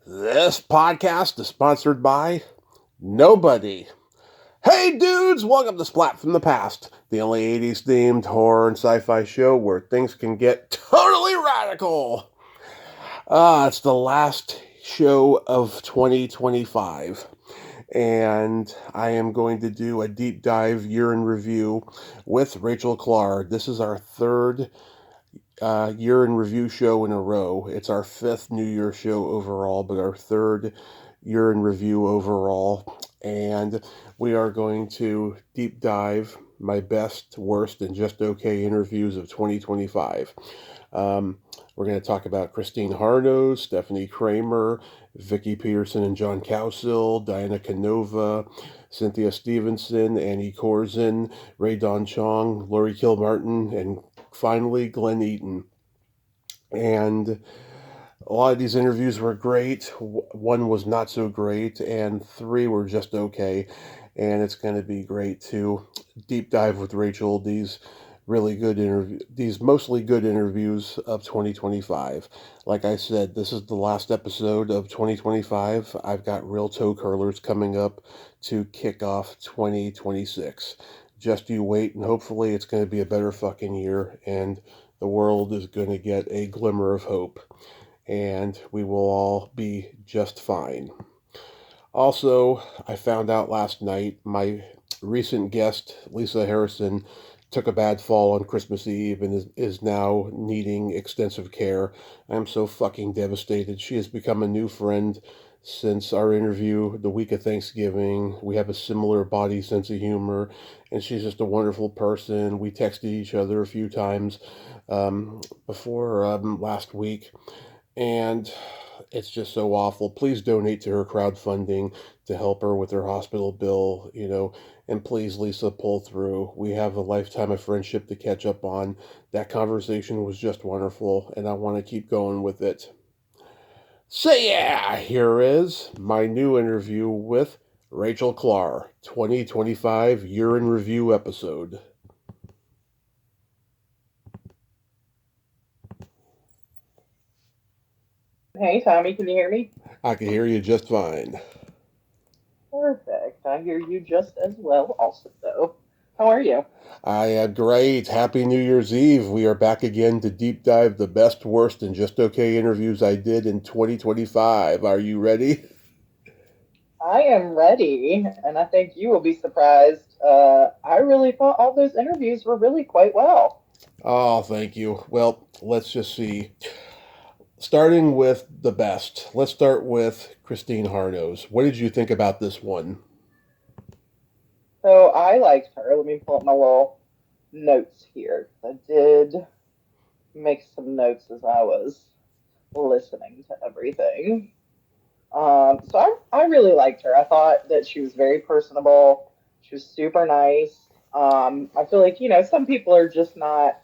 This podcast is sponsored by nobody. Hey dudes, welcome to Splat from the Past, the only 80s themed horror and sci-fi show where things can get totally radical. It's the last show of 2025, and I am going to do a deep dive year in review with Rachel Klahr. This is our third year in review show in a row. It's our fifth New Year show overall, but our third year in review overall. And we are going to deep dive my best, worst, and just okay interviews of 2025. We're going to talk about Christine Harnos, Stepfanie Kramer, Vicki Peterson Jon Cowsill, Diana Canova, Cynthia Stevenson, Annie Korzen, Rae Dawn Chong, Laurie Kilmartin, and finally Glen Eaton. And a lot of these interviews were great. One was not so great, and three were just okay. And it's going to be great to deep dive with Rachel these really good these mostly good interviews of 2025. Like I said, this is the last episode of 2025. I've got real toe curlers coming up to kick off 2026. Just you wait, and hopefully it's going to be a better fucking year, and the world is going to get a glimmer of hope, and we will all be just fine. Also, I found out last night my recent guest, Lisa Harrison, took a bad fall on Christmas Eve and is now needing extensive care. I'm so fucking devastated. She has become a new friend since our interview the week of Thanksgiving. We have a similar body sense of humor, and she's just a wonderful person. We texted each other a few times before last week, and it's just so awful. Please donate to her crowdfunding to help her with her hospital bill, and please, Lisa, pull through. We have a lifetime of friendship to catch up on. That conversation was just wonderful, and I want to keep going with it. So yeah, here is my new interview with Rachel Klahr, 2025 Year in Review episode. Hey, Tommy, can you hear me? I can hear you just fine. Perfect. I hear you just as well, also, though. How are you? I am great. Happy New Year's Eve. We are back again to deep dive the best, worst, and just okay interviews I did in 2025. Are you ready? I am ready, and I think you will be surprised. I really thought all those interviews were really quite well. Oh, thank you. Well, let's just see. Starting with the best, let's start with Christine Harnos. What did you think about this one? So I liked her. Let me pull up my little notes here. I did make some notes as I was listening to everything. So I really liked her. I thought that she was very personable. She was super nice. I feel like, some people are just not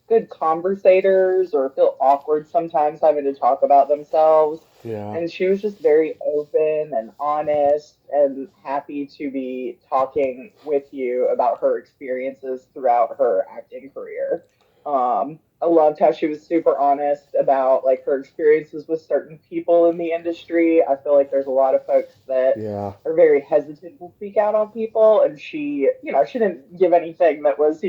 good conversators or feel awkward sometimes having to talk about themselves. Yeah. And she was just very open and honest and happy to be talking with you about her experiences throughout her acting career. I loved how she was super honest about like her experiences with certain people in the industry. I feel like there's a lot of folks that Yeah. are very hesitant to speak out on people, and she didn't give anything that was,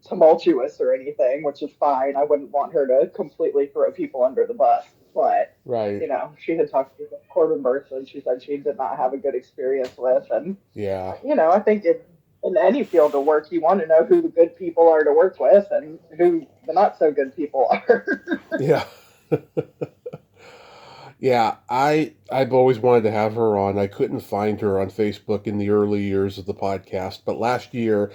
tumultuous or anything, which is fine. I wouldn't want her to completely throw people under the bus, but Right. she had talked to Corbin Burson. She said she did not have a good experience with, and Yeah. I think in any field of work, you want to know who the good people are to work with and who the not so good people are. Yeah. Yeah, I've always wanted to have her on. I couldn't find her on Facebook in the early years of the podcast, but last year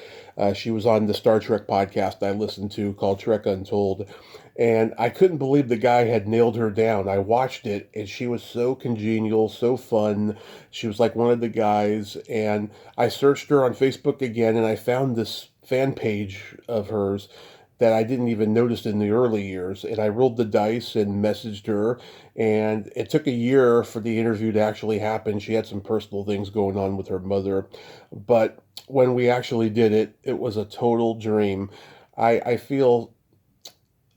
she was on the Star Trek podcast I listened to called Trek Untold, and I couldn't believe the guy had nailed her down. I watched it, and she was so congenial, so fun. She was like one of the guys, and I searched her on Facebook again, and I found this fan page of hers that I didn't even notice in the early years. And I rolled the dice and messaged her. And it took a year for the interview to actually happen. She had some personal things going on with her mother. But when we actually did it, it was a total dream. I feel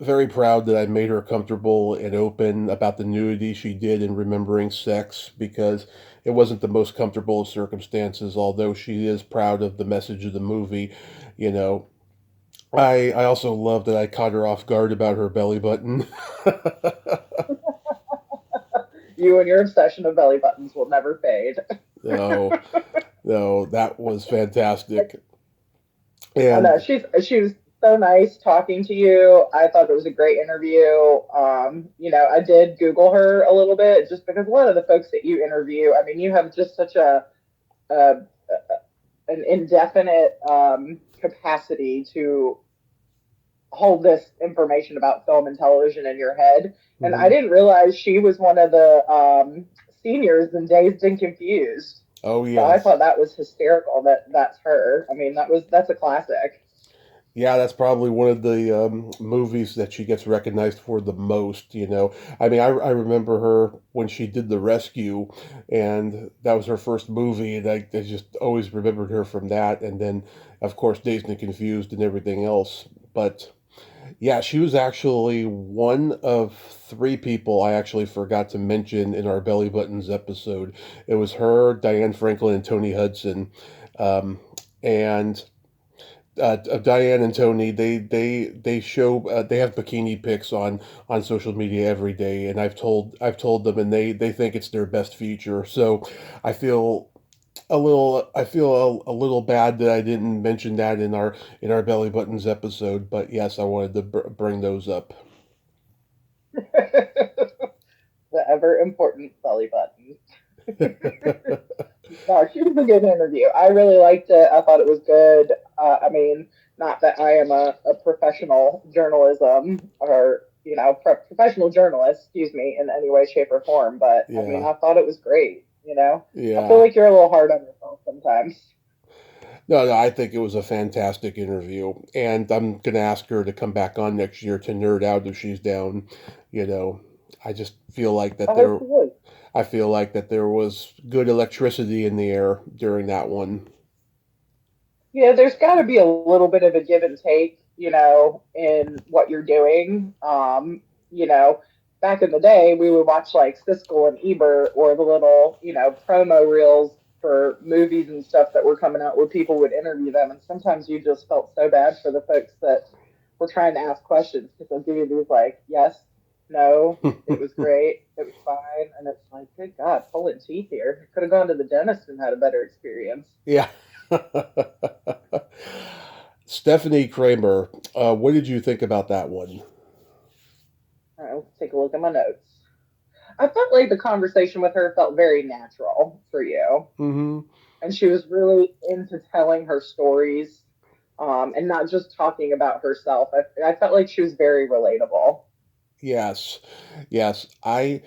very proud that I made her comfortable and open about the nudity she did in Remembering Sex, because it wasn't the most comfortable of circumstances, although she is proud of the message of the movie, you know. I also love that I caught her off guard about her belly button. You and your obsession of belly buttons will never fade. No, no, that was fantastic. I know And she was so nice talking to you. I thought it was a great interview. I did Google her a little bit just because a lot of the folks that you interview, I mean, you have just such a an indefinite capacity to hold this information about film and television in your head. And I mhm. didn't realize she was one of the seniors in Dazed and Confused. Oh So I yes. thought that was hysterical that that's her. I mean, that's a classic. Yeah, that's probably one of the movies that she gets recognized for the most, you know. I mean, I remember her when she did The Rescue, and that was her first movie, and I just always remembered her from that. And then, of course, Dazed and Confused and everything else. But yeah, she was actually one of three people I actually forgot to mention in our Belly Buttons episode. It was her, Diane Franklin, and Tony Hudson. And Diane and Tony, they show they have bikini pics on social media every day, and I've told them, and they think it's their best feature. So I feel I feel a little bad that I didn't mention that in our belly buttons episode, but yes, I wanted to bring those up. The ever important belly button. No, she was a good interview. I really liked it. I thought it was good. I mean, not that I am a professional journalism or professional journalist, excuse me, in any way, shape, or form, but I mean, Yeah, I thought it was great. I feel yeah. like you're a little hard on yourself sometimes. No, no, I think it was a fantastic interview, and I'm gonna ask her to come back on next year to nerd out if she's down. You know, I just feel like I that hope there, she is. I feel like that there was good electricity in the air during that one. Yeah, there's got to be a little bit of a give and take, in what you're doing. Back in the day, we would watch like Siskel and Ebert or the little, promo reels for movies and stuff that were coming out where people would interview them. And sometimes you just felt so bad for the folks that were trying to ask questions because they'll give you these like, yes, no, it was great, it was fine. And it's like, good God, pulling teeth here. Could have gone to the dentist and had a better experience. Yeah. Stepfanie Kramer, what did you think about that one? All right, let's take a look at my notes. I felt like the conversation with her felt very natural for you. Hmm. And she was really into telling her stories and not just talking about herself. I felt like she was very relatable. Yes, yes. I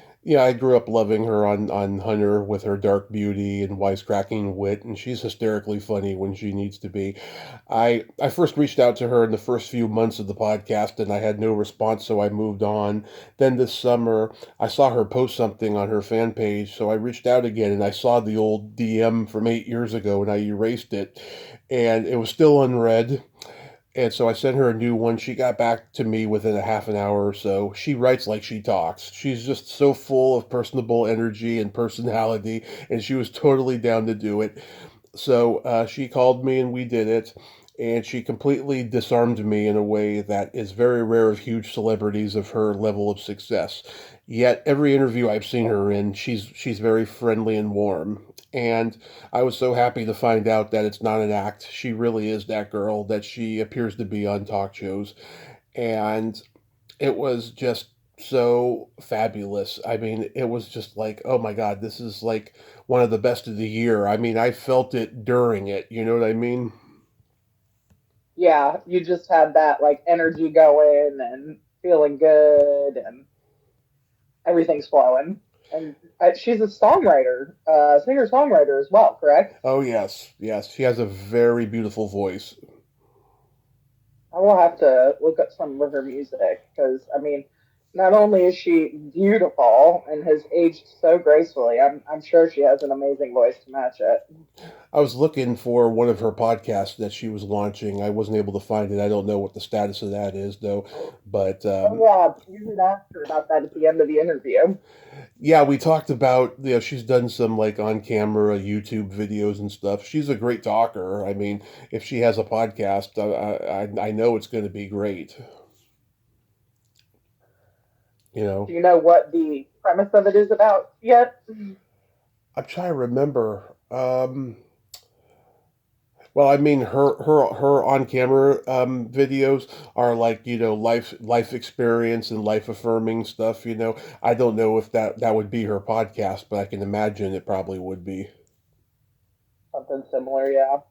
grew up loving her on Hunter with her dark beauty and wisecracking wit, and she's hysterically funny when she needs to be. I first reached out to her in the first few months of the podcast, and I had no response, so I moved on. Then this summer, I saw her post something on her fan page, so I reached out again, and I saw the old DM from 8 years ago, and I erased it, and it was still unread. And so I sent her a new one. She got back to me within a half an hour or so. She writes like she talks. She's just so full of personable energy and personality, and she was totally down to do it. So she called me and we did it. And she completely disarmed me in a way that is very rare of huge celebrities of her level of success. Yet every interview I've seen her in, she's very friendly and warm. And I was so happy to find out that it's not an act. She really is that girl that she appears to be on talk shows. And it was just so fabulous. I mean, it was just like, oh my God, this is like one of the best of the year. I mean, I felt it during it. You know what I mean? Yeah, you just had that like energy going and feeling good and everything's flowing. And she's a songwriter, singer songwriter as well, correct? Oh, yes. Yes. She has a very beautiful voice. I will have to look up some of her music because I mean, not only is she beautiful and has aged so gracefully, I'm sure she has an amazing voice to match it. I was looking for one of her podcasts that she was launching. I wasn't able to find it. I don't know what the status of that is, though. But Oh yeah, you should ask her about that at the end of the interview. yeah, we talked about, she's done some like on camera YouTube videos and stuff. She's a great talker. I mean, if she has a podcast, I know it's going to be great. You Do know, you know what the premise of it is about yet? I'm trying to remember. Well, I mean, her on camera videos are like, life experience and life affirming stuff. I don't know if that would be her podcast, but I can imagine it probably would be. Something similar, yeah. Well,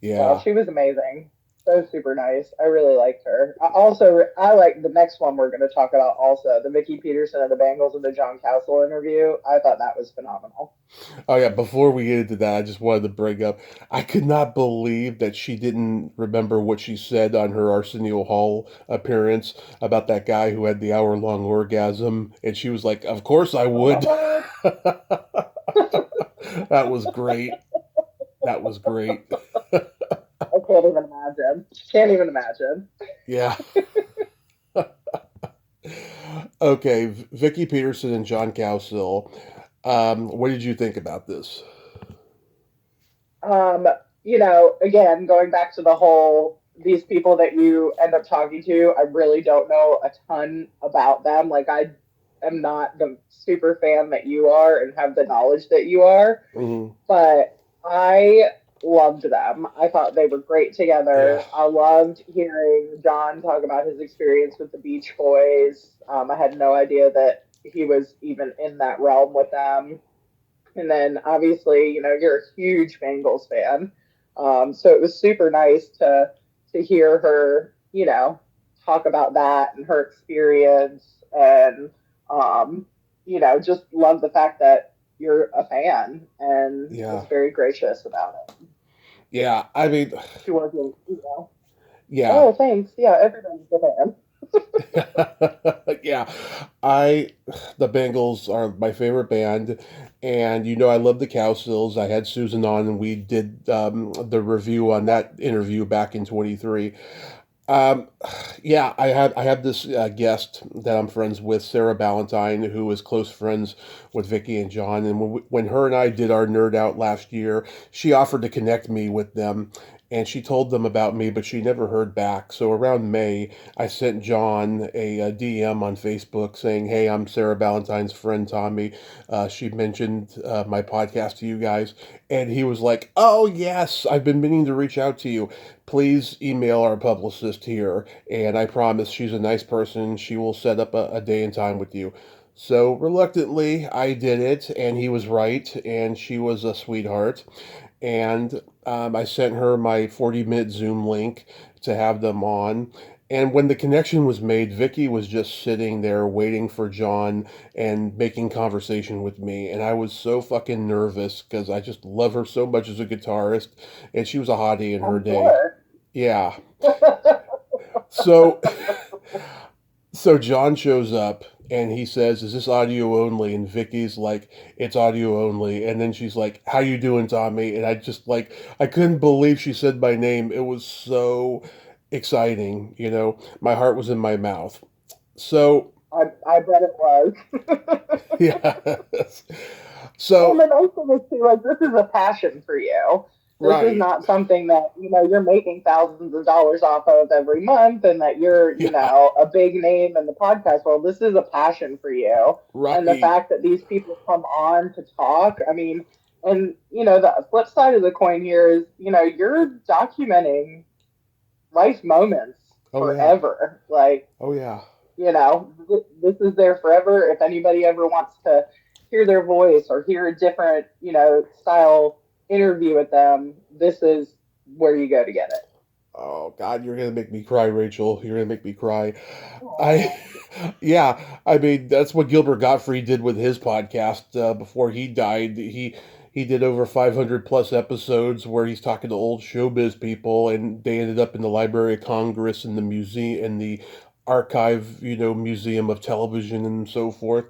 Yeah. she was amazing. So super nice. I really liked her. I like the next one we're going to talk about also, the Vicki Peterson of the Bengals and the Jon Cowsill interview. I thought that was phenomenal. Oh yeah. Before we get into that, I just wanted to bring up. I could not believe that she didn't remember what she said on her Arsenio Hall appearance about that guy who had the hour-long orgasm, and she was like, "Of course I would." That was great. That was great. I can't even imagine. Can't even imagine. Yeah. Okay, Vicki Peterson and Jon Cowsill. What did you think about this? Um, again, going back to the whole these people that you end up talking to, I really don't know a ton about them. Like I am not the super fan that you are and have the knowledge that you are, Hmm. but I loved them. I thought they were great Yeah. together. I loved hearing John talk about his experience with the Beach Boys. I had no idea that he was even in that realm with them. And then obviously, you're a huge Bengals fan. So it was super nice to hear her, talk about that and her experience and just love the fact that you're a fan and was Yeah. very gracious about it. Yeah. I mean, She wasn't, yeah. oh thanks. Yeah, everybody's a fan. Yeah. I the Bengals are my favorite band, and I love the Cowsills. I had Susan on, and we did the review on that interview back in 23. Um, yeah, I have this guest that I'm friends with, Sarah Ballantyne, who is close friends with Vicky and John. And when her and I did our nerd out last year, she offered to connect me with them, and she told them about me, but she never heard back. So around May, I sent John a DM on Facebook saying, "Hey, I'm Sarah Ballantyne's friend Tommy. She mentioned my podcast to you guys," and he was like, "Oh yes, I've been meaning to reach out to you. Please email our publicist here, and I promise she's a nice person. She will set up a day and time with you." So reluctantly, I did it, and he was right, and she was a sweetheart. And I sent her my 40-minute Zoom link to have them on. And when the connection was made, Vicky was just sitting there waiting for John and making conversation with me. And I was so fucking nervous because I just love her so much as a guitarist. And she was a hottie in her I'm day. sure. Yeah. So so John shows up and he says, "Is this audio only?" And Vicky's like, "It's audio only." And then she's like, "How you doing, Tommy?" And I just I couldn't believe she said my name. It was so exciting, My heart was in my mouth. So I bet it was. yeah. Well, and So the nice thing is too, like this is a passion for you. This is right. not something that you're making thousands of dollars off of every month, and that you're Yeah. a big name in the podcast world. This is a passion for you, and the Right. fact that these people come on to talk. I mean, and the flip side of the coin here is you're documenting life moments Oh yeah. forever. Like Oh yeah. this is there forever. If anybody ever wants to hear their voice or hear a different, style interview with them, this is where you go to get it. Oh God, you're gonna make me cry, Rachel. You're gonna make me cry. I, Aww. yeah, I mean that's what Gilbert Gottfried did with his podcast before he died. He did over 500 plus episodes where he's talking to old showbiz people, and they ended up in the Library of Congress and the museum and the archive, museum of television and so forth.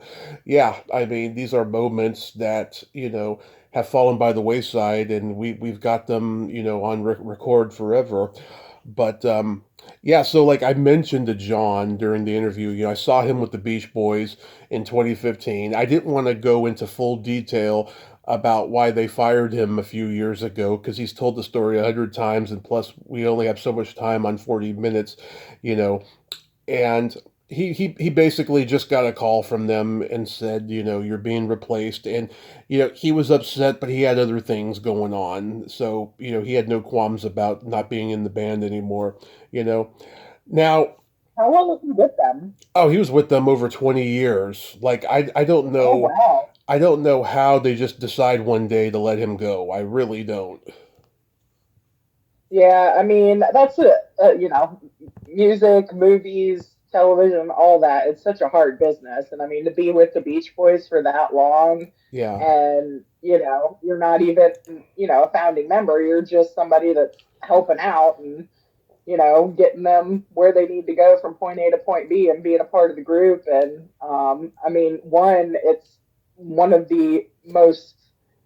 Yeah, I mean, these are moments that, have fallen by the wayside, and we've got them, on record forever. But yeah, so like I mentioned to John during the interview, I saw him with the Beach Boys in 2015. I didn't want to go into full detail about why they fired him a few years ago because he's told the story 100 times, and plus we only have so much time on 40 minutes, you know, and he basically just got a call from them and said, you're being replaced. And, he was upset, but he had other things going on. So, he had no qualms about not being in the band anymore, you know. Now, How long was he with them? oh, he was with them over 20 years. Like, I don't Oh know. wow. I don't know how they just decide one day to let him go. I really don't. Yeah, I mean that's music, movies, television, all that. It's such a hard business, and I mean to be with the Beach Boys for that long, Yeah. and you're not even a founding member. You're just somebody that's helping out and getting them where they need to go from point A to point B and being a part of the group. And I mean, it's one of the most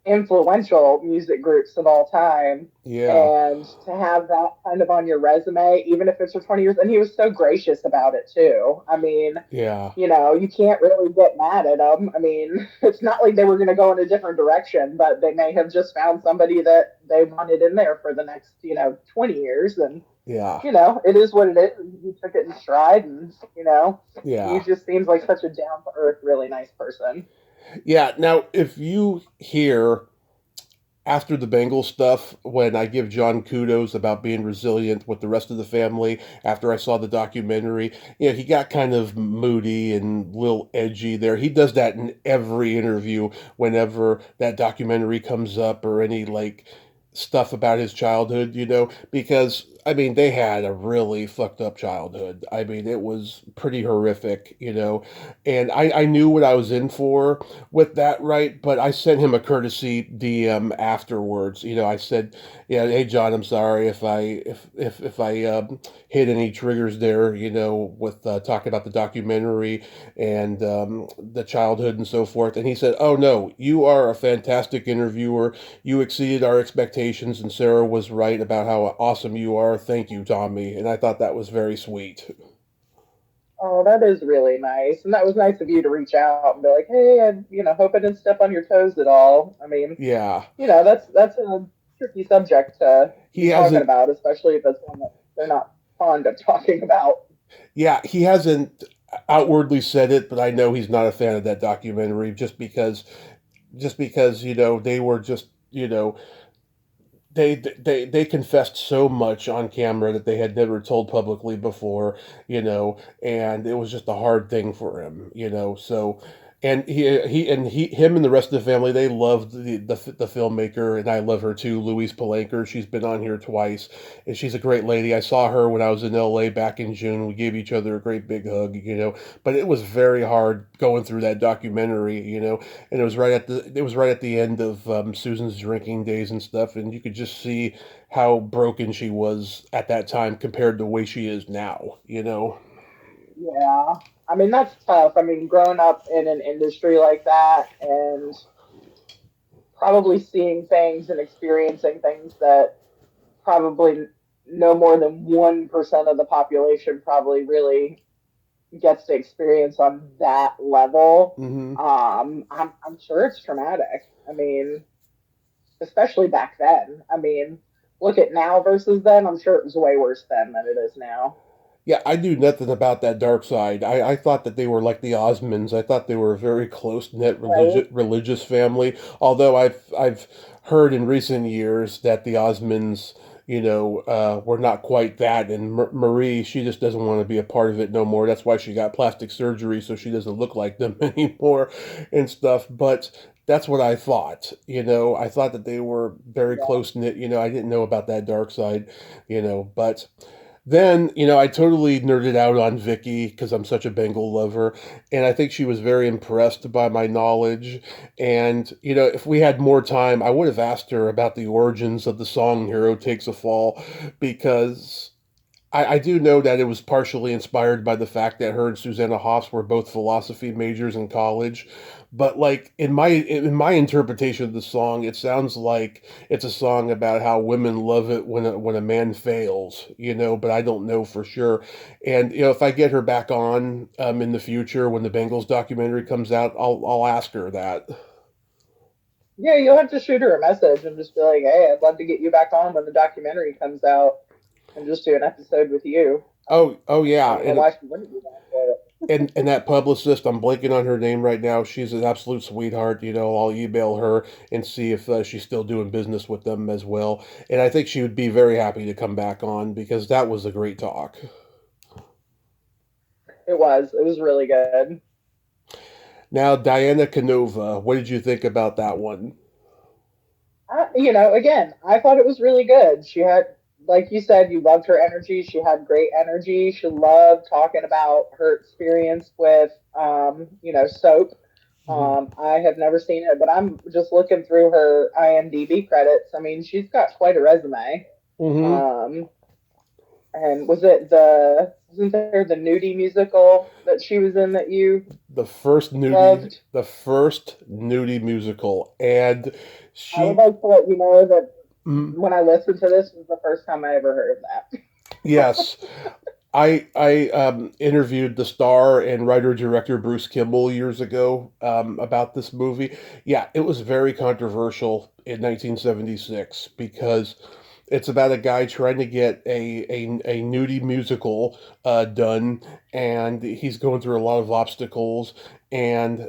influential music groups of all time. Yeah. And to have that kind of on your resume, even if it's for 20 years, and he was so gracious about it too. I mean, Yeah. you can't really get mad at them. I mean, it's not like they were going to go in a different direction, but they may have just found somebody that they wanted in there for the next, 20 years. And Yeah. it is what it is. He took it in stride, and he Yeah. just seems like such a down to earth, really nice person. Yeah. Now, if you hear after the Bengals stuff, when I give John kudos about being resilient with the rest of the family, after I saw the documentary, he got kind of moody and a little edgy there. He does that in every interview whenever that documentary comes up or any like stuff about his childhood, because I mean, they had a really fucked up childhood. I mean, it was pretty horrific, and I knew what I was in for with that, right? But I sent him a courtesy DM afterwards. I said, "Yeah, hey John, I'm sorry if I hit any triggers there, with talking about the documentary and the childhood and so forth." And he said, "Oh no, you are a fantastic interviewer. You exceeded our expectations, and Sarah was right about how awesome you are. Thank you, Tommy." And I thought that was very sweet. Oh, that is really nice, and that was nice of you to reach out and be like, "Hey, I hope I didn't step on your toes at all." I mean, Yeah, that's a tricky subject to he be talking hasn't. about, especially if it's one that they're not fond of talking about. Yeah, he hasn't outwardly said it, but I know he's not a fan of that documentary just because they were just they confessed so much on camera that they had never told publicly before, and it was just a hard thing for him, so. And him and the rest of the family, they loved the filmmaker, and I love her too, Louise Palanker. She's been on here twice, and she's a great lady. I saw her when I was in LA back in June. We gave each other a great big hug, but it was very hard going through that documentary, and it was right at the end of Susan's drinking days and stuff, and you could just see how broken she was at that time compared to the way she is now. Yeah. I mean, that's tough. I mean, growing up in an industry like that and probably seeing things and experiencing things that probably no more than 1% of the population probably really gets to experience on that level. Hmm. I'm sure it's traumatic. I mean, especially back then. I mean, look at now versus then. I'm sure it was way worse then than it is now. Yeah, I knew nothing about that dark side. I thought that they were like the Osmonds. I thought they were a very close knit Right? religious family. Although I've heard in recent years that the Osmonds, were not quite that. And Marie, she just doesn't want to be a part of it no more. That's why she got plastic surgery so she doesn't look like them anymore and stuff. But that's what I thought. I thought that they were very Yeah. close knit. I didn't know about that dark side. But. Then, I totally nerded out on Vicki because I'm such a Bengal lover, and I think she was very impressed by my knowledge. And, if we had more time, I would have asked her about the origins of the song Hero Takes a Fall because I do know that it was partially inspired by the fact that her and Susanna Hoffs were both philosophy majors in college, but like in my interpretation of the song, it sounds like it's a song about how women love it when a man fails, but I don't know for sure. And if I get her back on in the future when the Bengals documentary comes out, I'll ask her that. Yeah, you'll have to shoot her a message and just be like, "Hey, I'd love to get you back on when the documentary comes out and just do an episode with you." Oh I yeah, don't know why she wouldn't do that, but and that publicist, I'm blanking on her name right now. She's an absolute sweetheart. I'll email her and see if she's still doing business with them as well. And I think she would be very happy to come back on because that was a great talk. it was really good. Now, Diana Canova, what did you think about that one? Again, I thought it was really good. She had, like you said, you loved her energy. She had great energy. She loved talking about her experience with, soap. Mm-hmm. I have never seen it, but I'm just looking through her IMDb credits. I mean, she's got quite a resume. Mm-hmm. Um, and wasn't there the nudie musical that she was in that you loved? The first nudie musical, and I would she, like to let you know that mm, when I listened to this, was the first time I ever heard of that. yes, I interviewed the star and writer director Bruce Kimball years ago about this movie. Yeah, it was very controversial in 1976 because it's about a guy trying to get a nudie musical done, and he's going through a lot of obstacles. And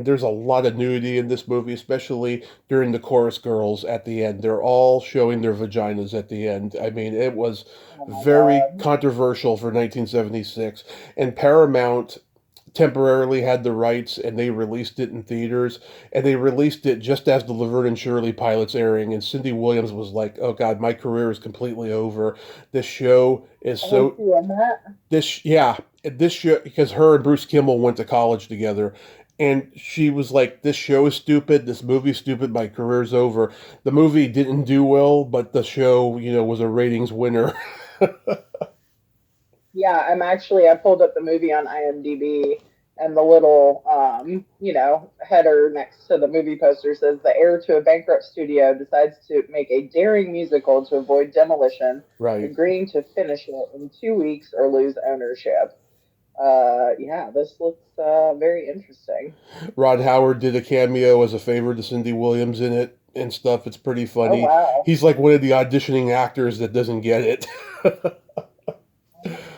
there's a lot of nudity in this movie, especially during the chorus girls at the end. They're all showing their vaginas at the end. I mean, it was Oh my very god. controversial for 1976, and Paramount temporarily had the rights and they released it in theaters, and they released it just as the Laverne and Shirley pilot's airing, and Cindy Williams was like, oh god, my career is completely over. This show is Was so she in that? this show, because her and Bruce Kimball went to college together, and she was like, this show is stupid, this movie's stupid, my career's over. The movie didn't do well, but the show, was a ratings winner. Yeah, I pulled up the movie on IMDb, and the little header next to the movie poster says the heir to a bankrupt studio decides to make a daring musical to avoid demolition, Right. agreeing to finish it in 2 weeks or lose ownership. Yeah, this looks very interesting. Rod Howard did a cameo as a favor to Cindy Williams in it and stuff. It's pretty Oh funny. wow. He's like one of the auditioning actors that doesn't get it.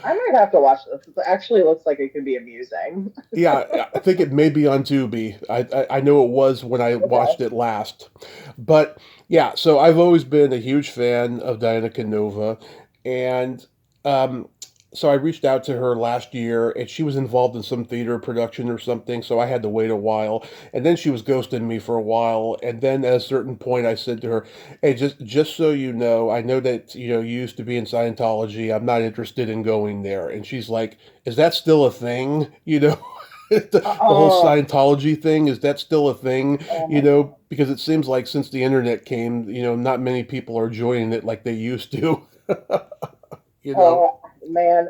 I might have to watch this. It actually looks like it could be amusing. Yeah, I think it may be on Tubi. I know it was when I Okay. watched it last. But yeah, so I've always been a huge fan of Diana Canova, and um, so I reached out to her last year, and she was involved in some theater production or something, so I had to wait a while, and then she was ghosting me for a while, and then at a certain point, I said to her, "Hey, just so you know, I know that you used to be in Scientology. I'm not interested in going there." And she's like, "Is that still a thing?" The whole Oh, Scientology thing, is that still a thing? oh my god. Because it seems like since the internet came, not many people are joining it like they used to. you know. Oh man,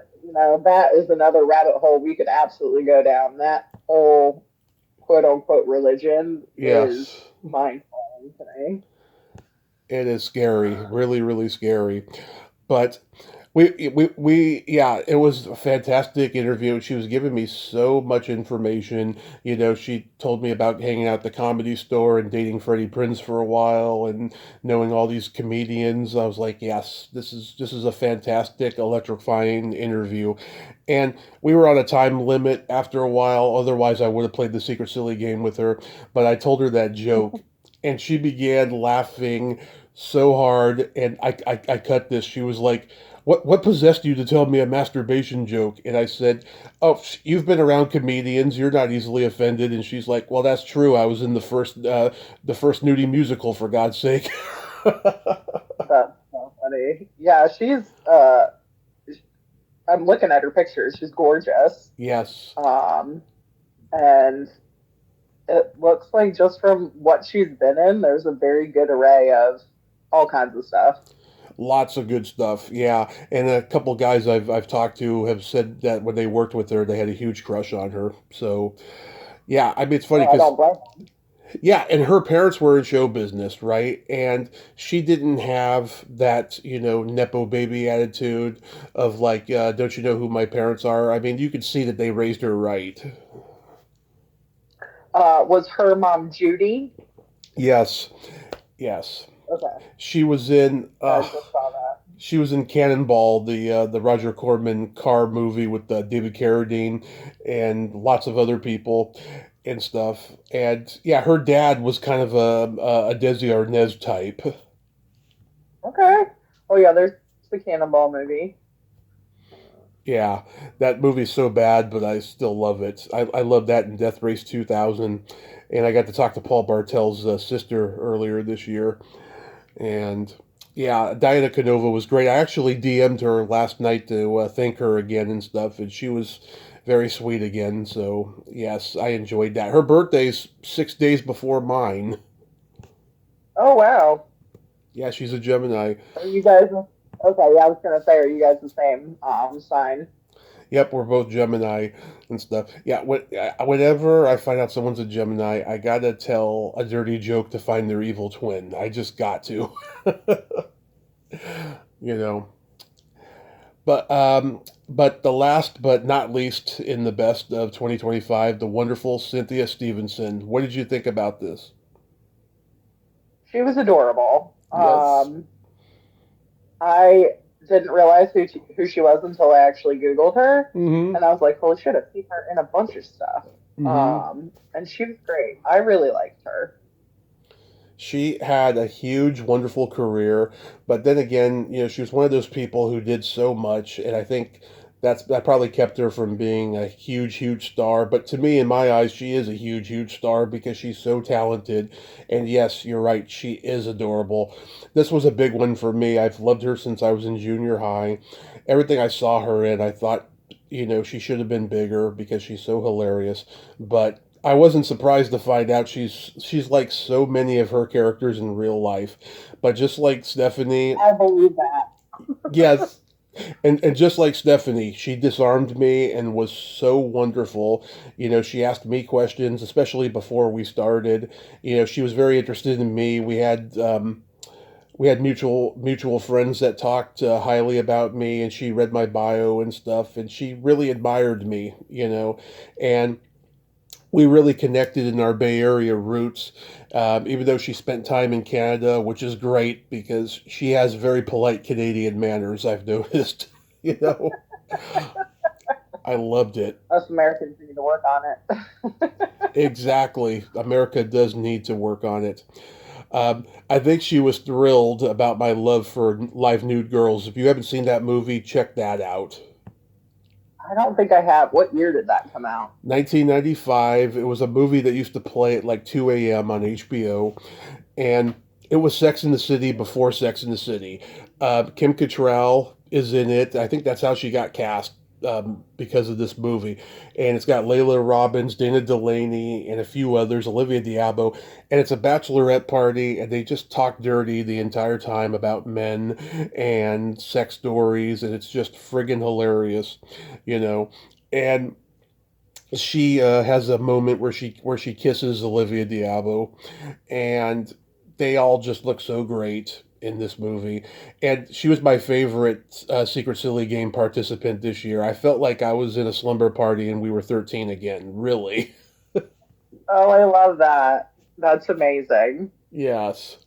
that is another rabbit hole we could absolutely go down. That whole quote unquote religion is Yes. mind blowing to me. It is scary, really, really scary. But yeah, it was a fantastic interview. She was giving me so much information. She told me about hanging out at the Comedy Store and dating Freddie Prinze for a while and knowing all these comedians. I was like, yes, this is a fantastic, electrifying interview. And we were on a time limit after a while. Otherwise, I would have played the Secret Silly game with her. But I told her that joke, and she began laughing so hard. And I cut this. She was like, what possessed you to tell me a masturbation joke? And I said, oh, you've been around comedians. You're not easily offended. And she's like, well, that's true. I was in the first nudie musical, for God's sake. That's so funny. Yeah, I'm looking at her pictures. She's gorgeous. Yes. Um, and it looks like just from what she's been in, there's a very good array of all kinds of stuff. Lots of good stuff, yeah. And a couple guys I've talked to have said that when they worked with her, they had a huge crush on her. So yeah, I mean it's funny Oh, I because don't blame them. yeah, and her parents were in show business, right? And she didn't have that, nepo baby attitude of like, don't you know who my parents are? I mean, you could see that they raised her right. Was her mom Judy? Yes, yes. Okay, She was in. I just saw that. She was in Cannonball, the Roger Corman car movie with David Carradine and lots of other people and stuff. And yeah, her dad was kind of a Desi Arnaz type. Okay. Oh yeah, there's the Cannonball movie. Yeah, that movie's so bad, but I still love it. I love that in Death Race 2000, and I got to talk to Paul Bartel's sister earlier this year, and yeah, Diana Canova was great. I actually DM'd her last night to thank her again and stuff, and she was very sweet again. So yes, I enjoyed that. Her birthday's 6 days before mine. Oh wow. Yeah, she's a Gemini. Are you guys okay? Yeah, I was gonna say, are you guys the same sign? Yep, we're both Gemini and stuff. Yeah, whenever I find out someone's a Gemini, I gotta tell a dirty joke to find their evil twin. I just got to, you know. But the last but not least in the best of 2025, the wonderful Cynthia Stevenson. What did you think about this? She was adorable. Yes. I didn't realize who she was until I actually Googled her, Mm-hmm. and I was like, holy shit, I've seen her in a bunch of stuff. Mm-hmm. And she was great. I really liked her. She had a huge, wonderful career, but then again, she was one of those people who did so much, and I think that probably kept her from being a huge, huge star. But to me, in my eyes, she is a huge, huge star because she's so talented. And yes, you're right, she is adorable. This was a big one for me. I've loved her since I was in junior high. Everything I saw her in, I thought, she should have been bigger because she's so hilarious. But I wasn't surprised to find out she's like so many of her characters in real life. But just like Stepfanie, I believe that. yes, and just like Stepfanie, she disarmed me and was so wonderful. She asked me questions, especially before we started. She was very interested in me. We had mutual friends that talked highly about me, and she read my bio and stuff, and she really admired me. And we really connected in our Bay Area roots, even though she spent time in Canada, which is great because she has very polite Canadian manners, I've noticed. you know, I loved it. Us Americans need to work on it. Exactly. America does need to work on it. I think she was thrilled about my love for live nude girls. If you haven't seen that movie, check that out. I don't think I have. What year did that come out? 1995. It was a movie that used to play at like 2 a.m. on HBO, and it was Sex in the City before Sex in the City. Kim Cattrall is in it. I think that's how she got cast because of this movie. And it's got Layla Robbins, Dana Delaney, and a few others, Olivia Diabo. And it's a bachelorette party, and they just talk dirty the entire time about men and sex stories, and it's just friggin' hilarious, you know. And she has a moment where she kisses Olivia Diabo, and they all just look so great in this movie. And she was my favorite Secret Silly Game participant this year. I felt like I was in a slumber party and we were 13 again. Really. Oh, I love that. That's amazing. Yes.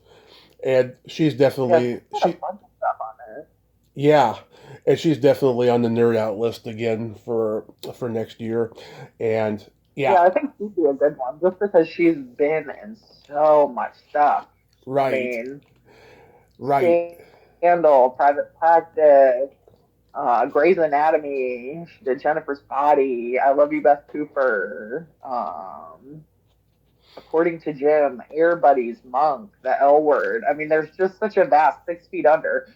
And she's Yes, definitely got a she bunch of stuff on there. yeah, and she's definitely on the nerd out list again for next year. And Yeah, yeah, I think she'd be a good one just because she's been in so much stuff. I right. mean, Right. Scandal, Private Practice, Grey's Anatomy. She did Jennifer's Body. I Love You, Beth Cooper. According to Jim, Air Buddies, Monk, The L Word. I mean, there's just such a vast 6 feet under,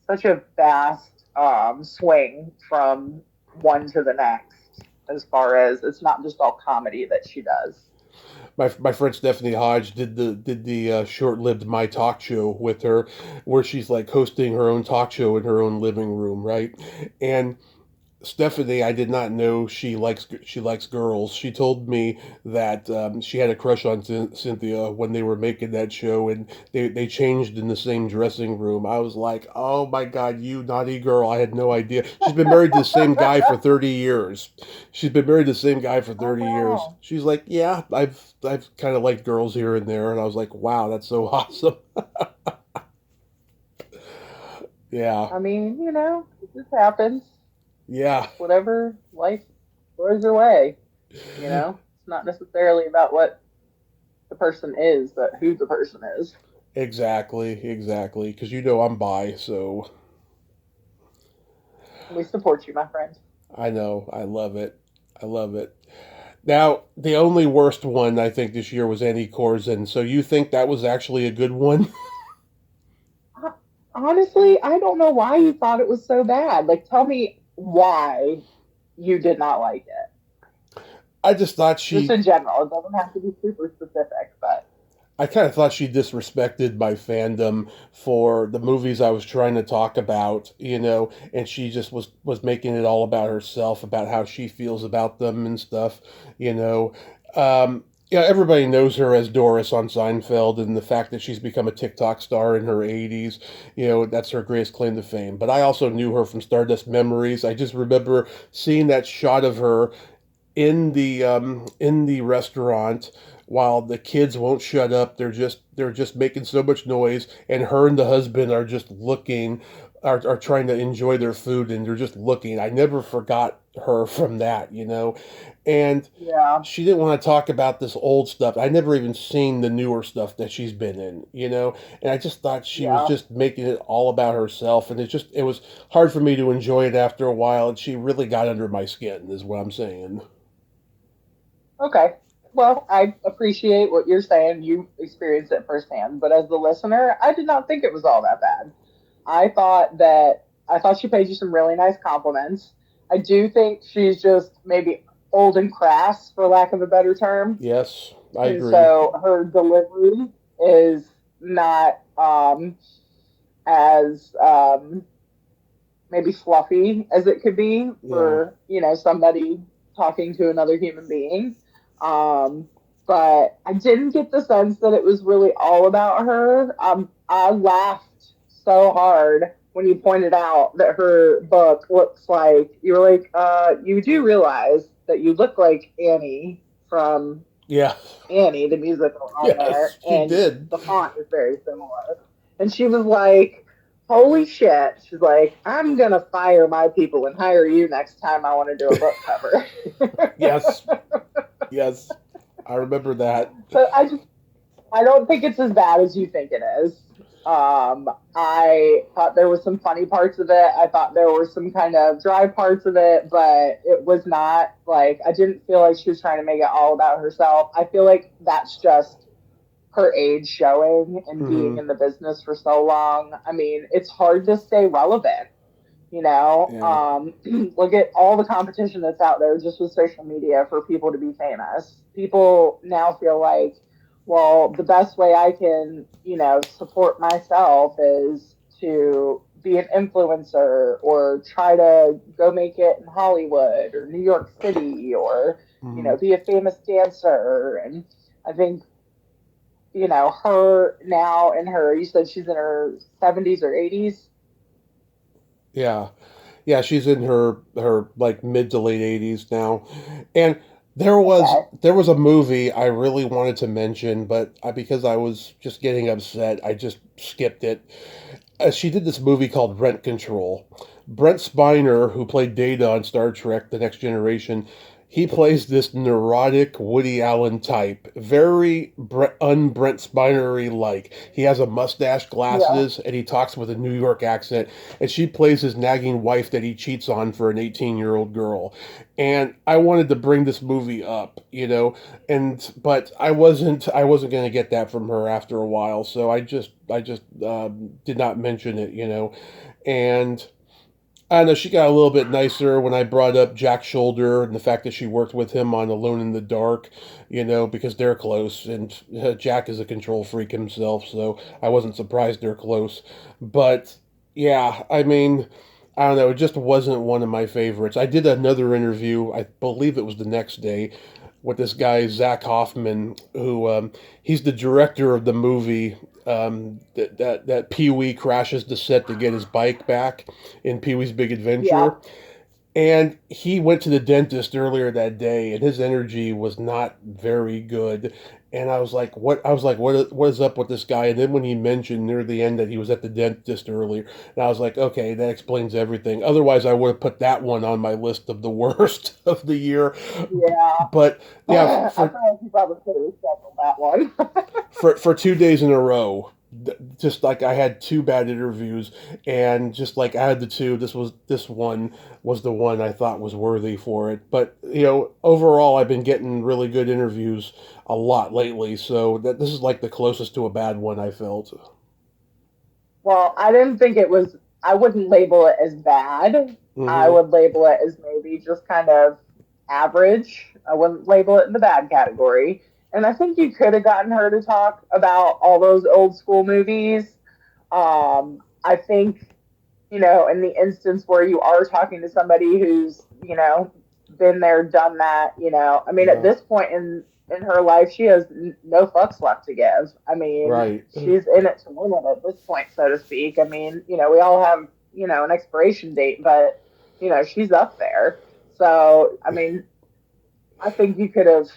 such a vast swing from one to the next. As far as it's not just all comedy that she does. My friend Stepfanie Hodge did the short-lived My Talk show with her, where she's like hosting her own talk show in her own living room, right? And Stephanie, I did not know she likes girls. She told me that she had a crush on Cynthia when they were making that show, and they changed in the same dressing room. I was like, "Oh my God, you naughty girl!" I had no idea. She's been married to the same guy for 30 years. She's been married to the same guy for Oh 30 years. wow. She's like, "Yeah, I've kind of liked girls here and there," and I was like, "Wow, that's so awesome." Yeah, I mean, it just happens. yeah, It's whatever life throws your way. It's not necessarily about what the person is, but who the person is. exactly. Because you know I'm bi, so. We support you, my friend. I know. I love it. I love it. Now, the only worst one I think this year was Annie Korzen. So you think that was actually a good one? Honestly, I don't know why you thought it was so bad. Like, tell me why you did not like it. I just thought Just she. in general. It doesn't have to be super specific, but I kind of thought she disrespected my fandom for the movies I was trying to talk about, and she just was making it all about herself, about how she feels about them and stuff, you know. Everybody knows her as Doris on Seinfeld, and the fact that she's become a TikTok star in her 80s, that's her greatest claim to fame. But I also knew her from Stardust Memories. I just remember seeing that shot of her in the restaurant while the kids won't shut up. They're just making so much noise, and her and the husband are just looking, are trying to enjoy their food, and they're just looking. I never forgot her from that. And yeah, she didn't want to talk about this old stuff. I never even seen the newer stuff that she's been in. And I just thought she was yeah. just making it all about herself, and it was hard for me to enjoy it after a while, and she really got under my skin, is what I'm saying. Okay. Well, I appreciate what you're saying. You experienced it firsthand, but as the listener, I did not think it was all that bad. I thought she paid you some really nice compliments. I do think she's just maybe old and crass, for lack of a better term, Yes, I and agree. so her delivery is not as maybe fluffy as it could be Yeah. for somebody talking to another human being. Um, but I didn't get the sense that it was really all about her. I laughed so hard when you pointed out that her book looks like you were like, you do realize that you look like Annie from Yeah. Annie, the musical on there, Yes, she and did. the font is very similar. And she was like, holy shit. She's like, I'm going to fire my people and hire you next time I want to do a book cover. Yes. Yes. I remember that. So I don't think it's as bad as you think it is. I thought there was some funny parts of it. I thought there were some kind of dry parts of it, but it was not like I didn't feel like she was trying to make it all about herself. I feel like that's just her age showing and being Hmm. in the business for so long. I mean, it's hard to stay relevant. You know, Yeah. look at all the competition that's out there just with social media for people to be famous. People now feel like, well, the best way I can, support myself is to be an influencer or try to go make it in Hollywood or New York City or, Hmm. be a famous dancer. And I think, her now in her, you said she's in her 70s or 80s. Yeah. Yeah, she's in her like mid to late 80s now. And there was Okay. there was a movie I really wanted to mention, but because I was just getting upset, I just skipped it. She did this movie called Rent Control. Brent Spiner, who played Data on Star Trek: The Next Generation, he plays this neurotic Woody Allen type, very un-Brent Spinery like. He has a mustache, Yeah. glasses, and he talks with a New York accent. And she plays his nagging wife that he cheats on for an 18-year-old girl. And I wanted to bring this movie up, but I wasn't going to get that from her after a while, so I just did not mention it. And I know she got a little bit nicer when I brought up Jack Shoulder and the fact that she worked with him on Alone in the Dark, because they're close, and Jack is a control freak himself, so I wasn't surprised they're close. But yeah, I mean, I don't know, it just wasn't one of my favorites. I did another interview, I believe it was the next day, with this guy Zach Hoffman, who he's the director of the movie that Pee Wee crashes the set to get his bike back in Pee Wee's Big Yeah. Adventure. And he went to the dentist earlier that day, and his energy was not very good. And I was like, "What?" I was like, what is up with this guy?" And then when he mentioned near the end that he was at the dentist earlier, and I was like, "Okay, that explains everything." Otherwise, I would have put that one on my list of the worst of the year. Yeah. But yeah, I feel like you probably could have rescheduled that one. for 2 days in a row, just like I had two bad interviews, and just like out of the two, this one was the one I thought was worthy for it. But overall, I've been getting really good interviews a lot lately, so that this is like the closest to a bad one I felt. Well, I didn't think it was, I wouldn't label it as bad. I Hmm. would label it as maybe just kind of average. I wouldn't label it in the bad category. And I think you could have gotten her to talk about all those old school movies. I think, in the instance where you are talking to somebody who's, been there, done that, I mean, at Yeah. this point in her life, she has no fucks left to give. I mean, Right. she's in it to win it at this point, so to speak. I mean, we all have, an expiration date, but, she's up there. So, I mean, I think you could have,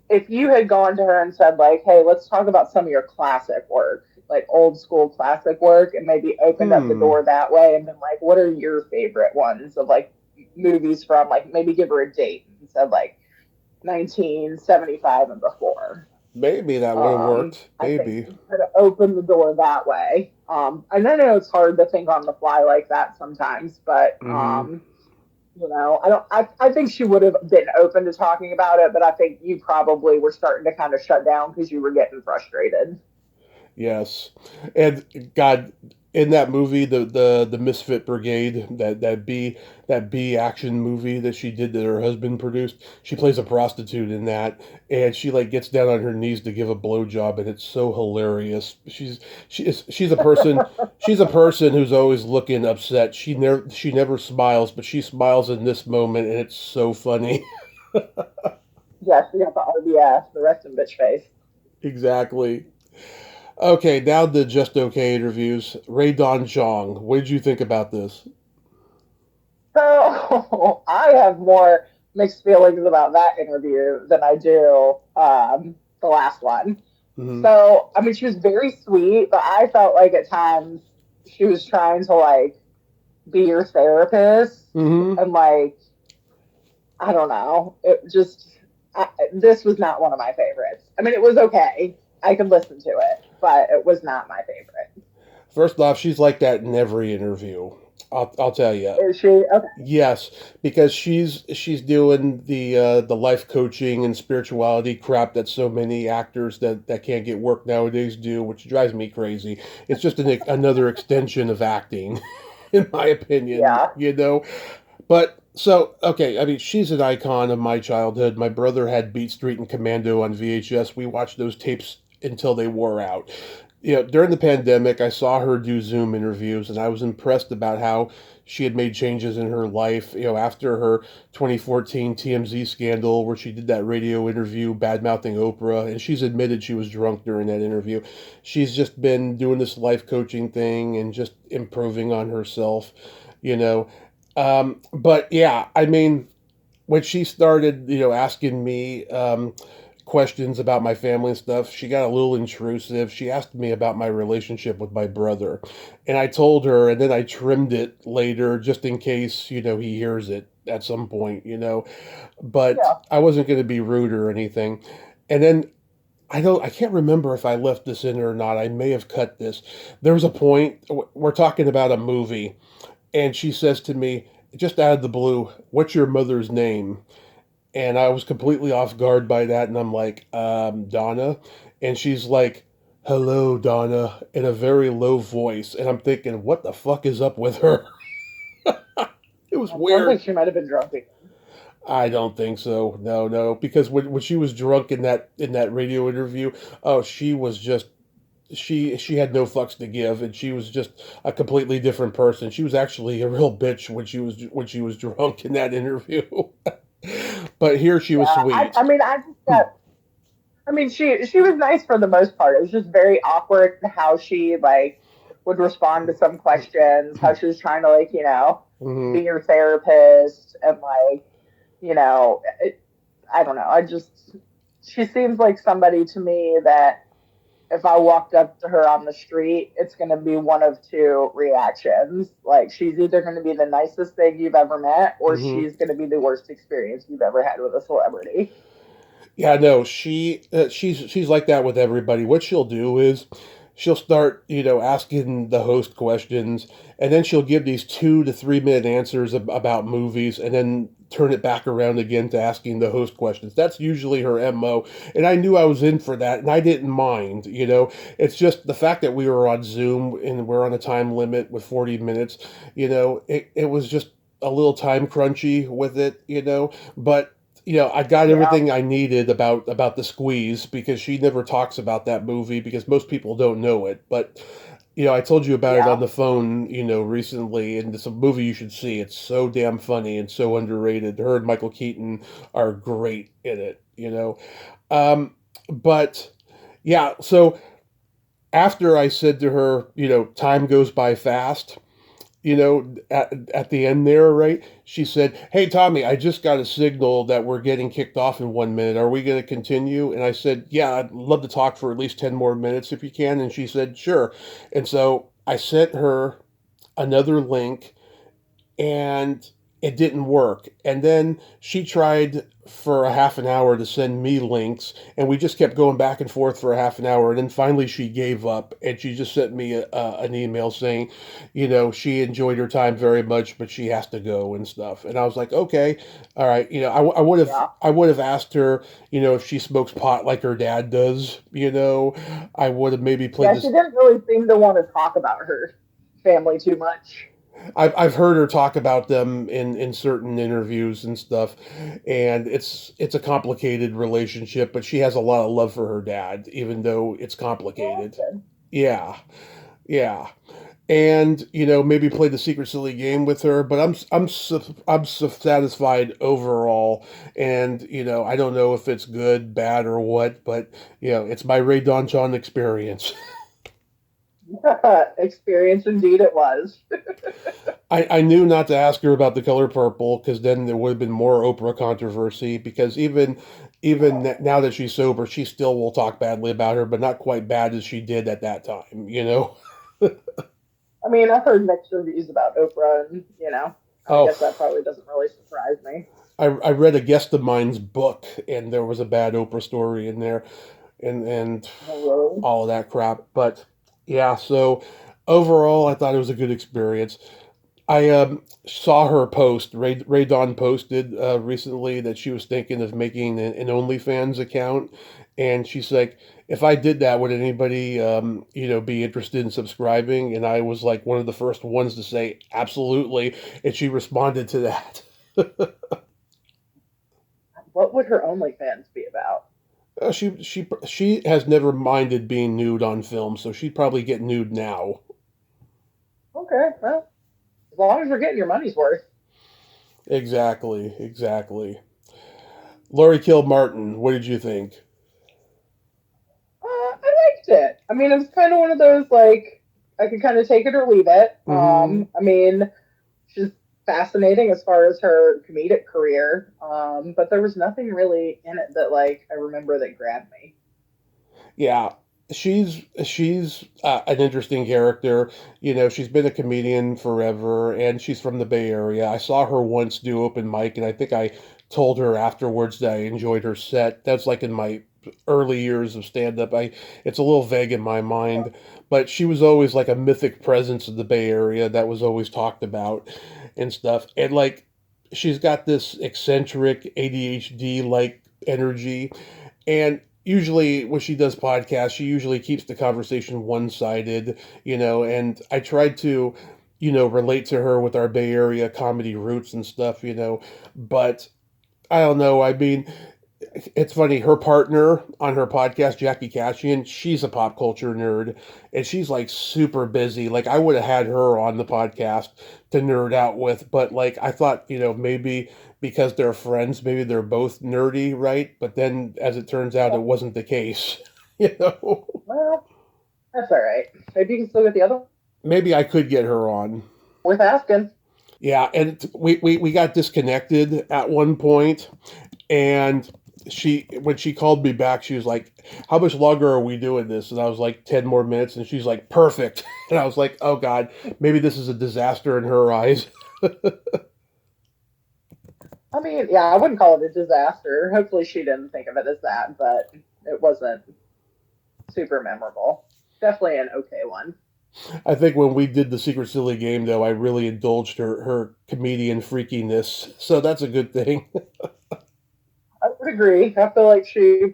if you had gone to her and said, like, hey, let's talk about some of your classic work, like old school classic work, and maybe opened up the Hmm. door that way and been like, what are your favorite ones of like movies from, like, maybe give her a date and said, like, 1975 and before. Maybe that would have worked. I think Maybe. you could have opened the door that way. And I know it's hard to think on the fly like that sometimes, but Hmm. I don't. I think she would have been open to talking about it, but I think you probably were starting to kind of shut down because you were getting frustrated. Yes, and God, in that movie, the Misfit Brigade, that B action movie that she did that her husband produced, she plays a prostitute in that, and she like gets down on her knees to give a blowjob, and it's so hilarious. She's a person who's always looking upset. She never smiles, but she smiles in this moment, and it's so funny. Yeah, she got the RBS, the resting bitch face. Exactly. Okay, now the Just Okay interviews. Rae Dawn Chong, what did you think about this? So I have more mixed feelings about that interview than I do the last one. Hmm. So I mean, she was very sweet, but I felt like at times she was trying to like be your therapist, Hmm. and like, I don't know, this was not one of my favorites. I mean, it was okay. I could listen to it, but it was not my favorite. First off, she's like that in every interview. I'll tell you. Is she okay? Yes, because she's doing the life coaching and spirituality crap that so many actors that can't get work nowadays do, which drives me crazy. It's just another extension of acting, in my opinion. Yeah. But so okay, I mean, she's an icon of my childhood. My brother had Beat Street and Commando on VHS. We watched those tapes until they wore out. During the pandemic, I saw her do Zoom interviews, and I was impressed about how she had made changes in her life. After her 2014 TMZ scandal, where she did that radio interview bad mouthing Oprah, and she's admitted she was drunk during that interview. She's just been doing this life coaching thing and just improving on herself. You know, but yeah, I mean, when she started, asking me questions about my family and stuff, she got a little intrusive. She asked me about my relationship with my brother, and I told her, and then I trimmed it later just in case, he hears it at some point, But Yeah. I wasn't going to be rude or anything. And then I can't remember if I left this in or not. I may have cut this. There was a point we're talking about a movie, and she says to me, just out of the blue, "What's your mother's name?" And I was completely off guard by that, and I'm like, Donna. And she's like, "Hello, Donna," in a very low voice. And I'm thinking, what the fuck is up with her? It was It sounds like weird. she might have been drunk again. I don't think so. No, because when she was drunk in that radio interview, oh, she was just she had no fucks to give, and she was just a completely different person. She was actually a real bitch when she was drunk in that interview. But here she was Yeah, sweet. I just got. I mean, she was nice for the most part. It was just very awkward how she like would respond to some questions. How she was trying to like Hmm. be your therapist and like I don't know. She seems like somebody to me that if I walked up to her on the street, it's going to be one of two reactions. Like, she's either going to be the nicest thing you've ever met, or Hmm. she's going to be the worst experience you've ever had with a celebrity. Yeah, no, she's like that with everybody. What she'll do is she'll start, asking the host questions, and then she'll give these 2 to 3 minute answers about movies, and then turn it back around again to asking the host questions. That's usually her MO, and I knew I was in for that, and I didn't mind. It's just the fact that we were on Zoom and we're on a time limit with 40 minutes. It was just a little time crunchy with it. But I got Yeah, everything I needed about the squeeze because she never talks about that movie because most people don't know it. But I told you about it on yeah. the phone, recently, and it's a movie you should see. It's so damn funny and so underrated. Her and Michael Keaton are great in it. But yeah, so after I said to her, time goes by fast, at the end there, right? She said, "Hey, Tommy, I just got a signal that we're getting kicked off in 1 minute. Are we going to continue?" And I said, "Yeah, I'd love to talk for at least 10 more minutes if you can." And she said, "Sure." And so I sent her another link, and it didn't work. And then she tried for a half an hour to send me links, and we just kept going back and forth for a half an hour. And then finally, she gave up, and she just sent me an email saying, she enjoyed her time very much, but she has to go and stuff. And I was like, okay, all right. Yeah. I would have asked her, if she smokes pot like her dad does. I would have maybe played Yeah, she this. didn't really seem to want to talk about her family too much. I've heard her talk about them in certain interviews and stuff, and it's a complicated relationship, but she has a lot of love for her dad, even though it's Oh, complicated. okay. Yeah, yeah, and maybe play the secret silly game with her, but I'm satisfied overall, and I don't know if it's good, bad, or what, but it's my Rae Dawn Chong experience. Experience indeed it was. I knew not to ask her about the color purple because then there would have been more Oprah controversy. Because now that she's sober, she still will talk badly about her, but not quite bad as she did at that time. I mean, I've heard mixed reviews about Oprah, and I Oh, guess that probably doesn't really surprise me. I read a guest of mine's book, and there was a bad Oprah story in there, and Oh, really? all of that crap. But yeah, so overall, I thought it was a good experience. I saw her post. Rae Dawn posted recently that she was thinking of making an OnlyFans account, and she's like, "If I did that, would anybody, be interested in subscribing?" And I was like one of the first ones to say, "Absolutely," and she responded to that. What would her OnlyFans be about? She has never minded being nude on film, so she'd probably get nude now. Okay, well, as long as you're getting your money's worth. Exactly, exactly. Laurie Kilmartin, what did you think? I liked it. I mean, it was kind of one of those like I could kind of take it or leave it. Hmm. I mean, she's fascinating as far as her comedic career, but there was nothing really in it that like I remember that grabbed me. Yeah, she's an interesting character. She's been a comedian forever, and she's from the Bay Area. I saw her once do open mic, and I think I told her afterwards that I enjoyed her set. That's like in my early years of stand up. I It's a little vague in my mind, but she was always like a mythic presence of the Bay Area that was always talked about and stuff. And like she's got this eccentric ADHD like energy, and usually when she does podcasts, she usually keeps the conversation one-sided, and I tried to, relate to her with our Bay Area comedy roots and stuff, but I don't know. I mean, it's funny. Her partner on her podcast, Jackie Cashian, she's a pop culture nerd, and she's like super busy. Like I would have had her on the podcast to nerd out with, but like I thought, maybe because they're friends, maybe they're both nerdy, right? But then, as it turns out, Yeah. it wasn't the case. You know, Well, that's all right. Maybe you can still get the other one. maybe I could get her on. Worth asking. Yeah, and we got disconnected at one point, and when she called me back, she was like, "How much longer are we doing this?" And I was like, 10 more minutes, and she's like, "Perfect." And I was like, "Oh God, maybe this is a disaster in her eyes." I mean, yeah, I wouldn't call it a disaster. Hopefully, she didn't think of it as that, but it wasn't super memorable. Definitely an okay one. I think when we did the Secret Silly game, though, I really indulged her comedian freakiness, so that's a good thing. I would agree. I feel like she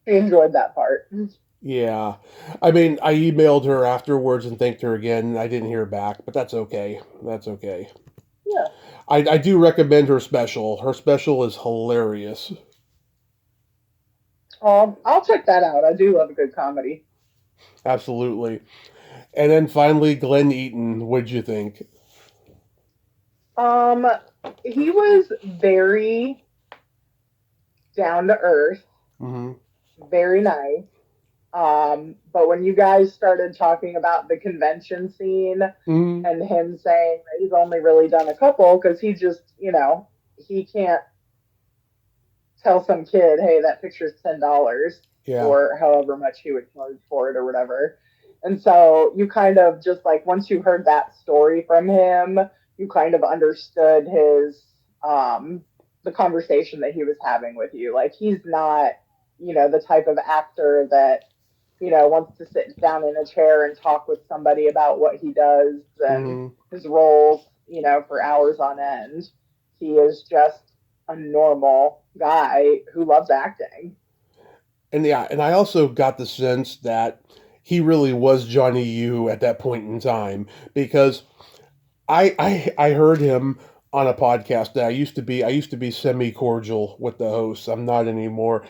enjoyed that part. Yeah, I mean, I emailed her afterwards and thanked her again. I didn't hear back, but that's okay. That's okay. Yeah. I do recommend her special. Her special is hilarious. I'll check that out. I do love a good comedy. Absolutely. And then finally, Glen Eaton. What'd you think? Um, he was very down to earth, Hmm. very nice. But when you guys started talking about the convention scene Hmm. and him saying that he's only really done a couple because he just, he can't tell some kid, hey, that picture's $10 Yeah. or however much he would charge for it or whatever. And so you kind of just like once you heard that story from him, you kind of understood his the conversation that he was having with you. Like he's not, the type of actor that, wants to sit down in a chair and talk with somebody about what he does and Hmm. his roles, for hours on end. He is just a normal guy who loves acting. And yeah, and I also got the sense that he really was Johnny U at that point in time because I heard him on a podcast that I used to be semi cordial with the hosts. I'm not anymore.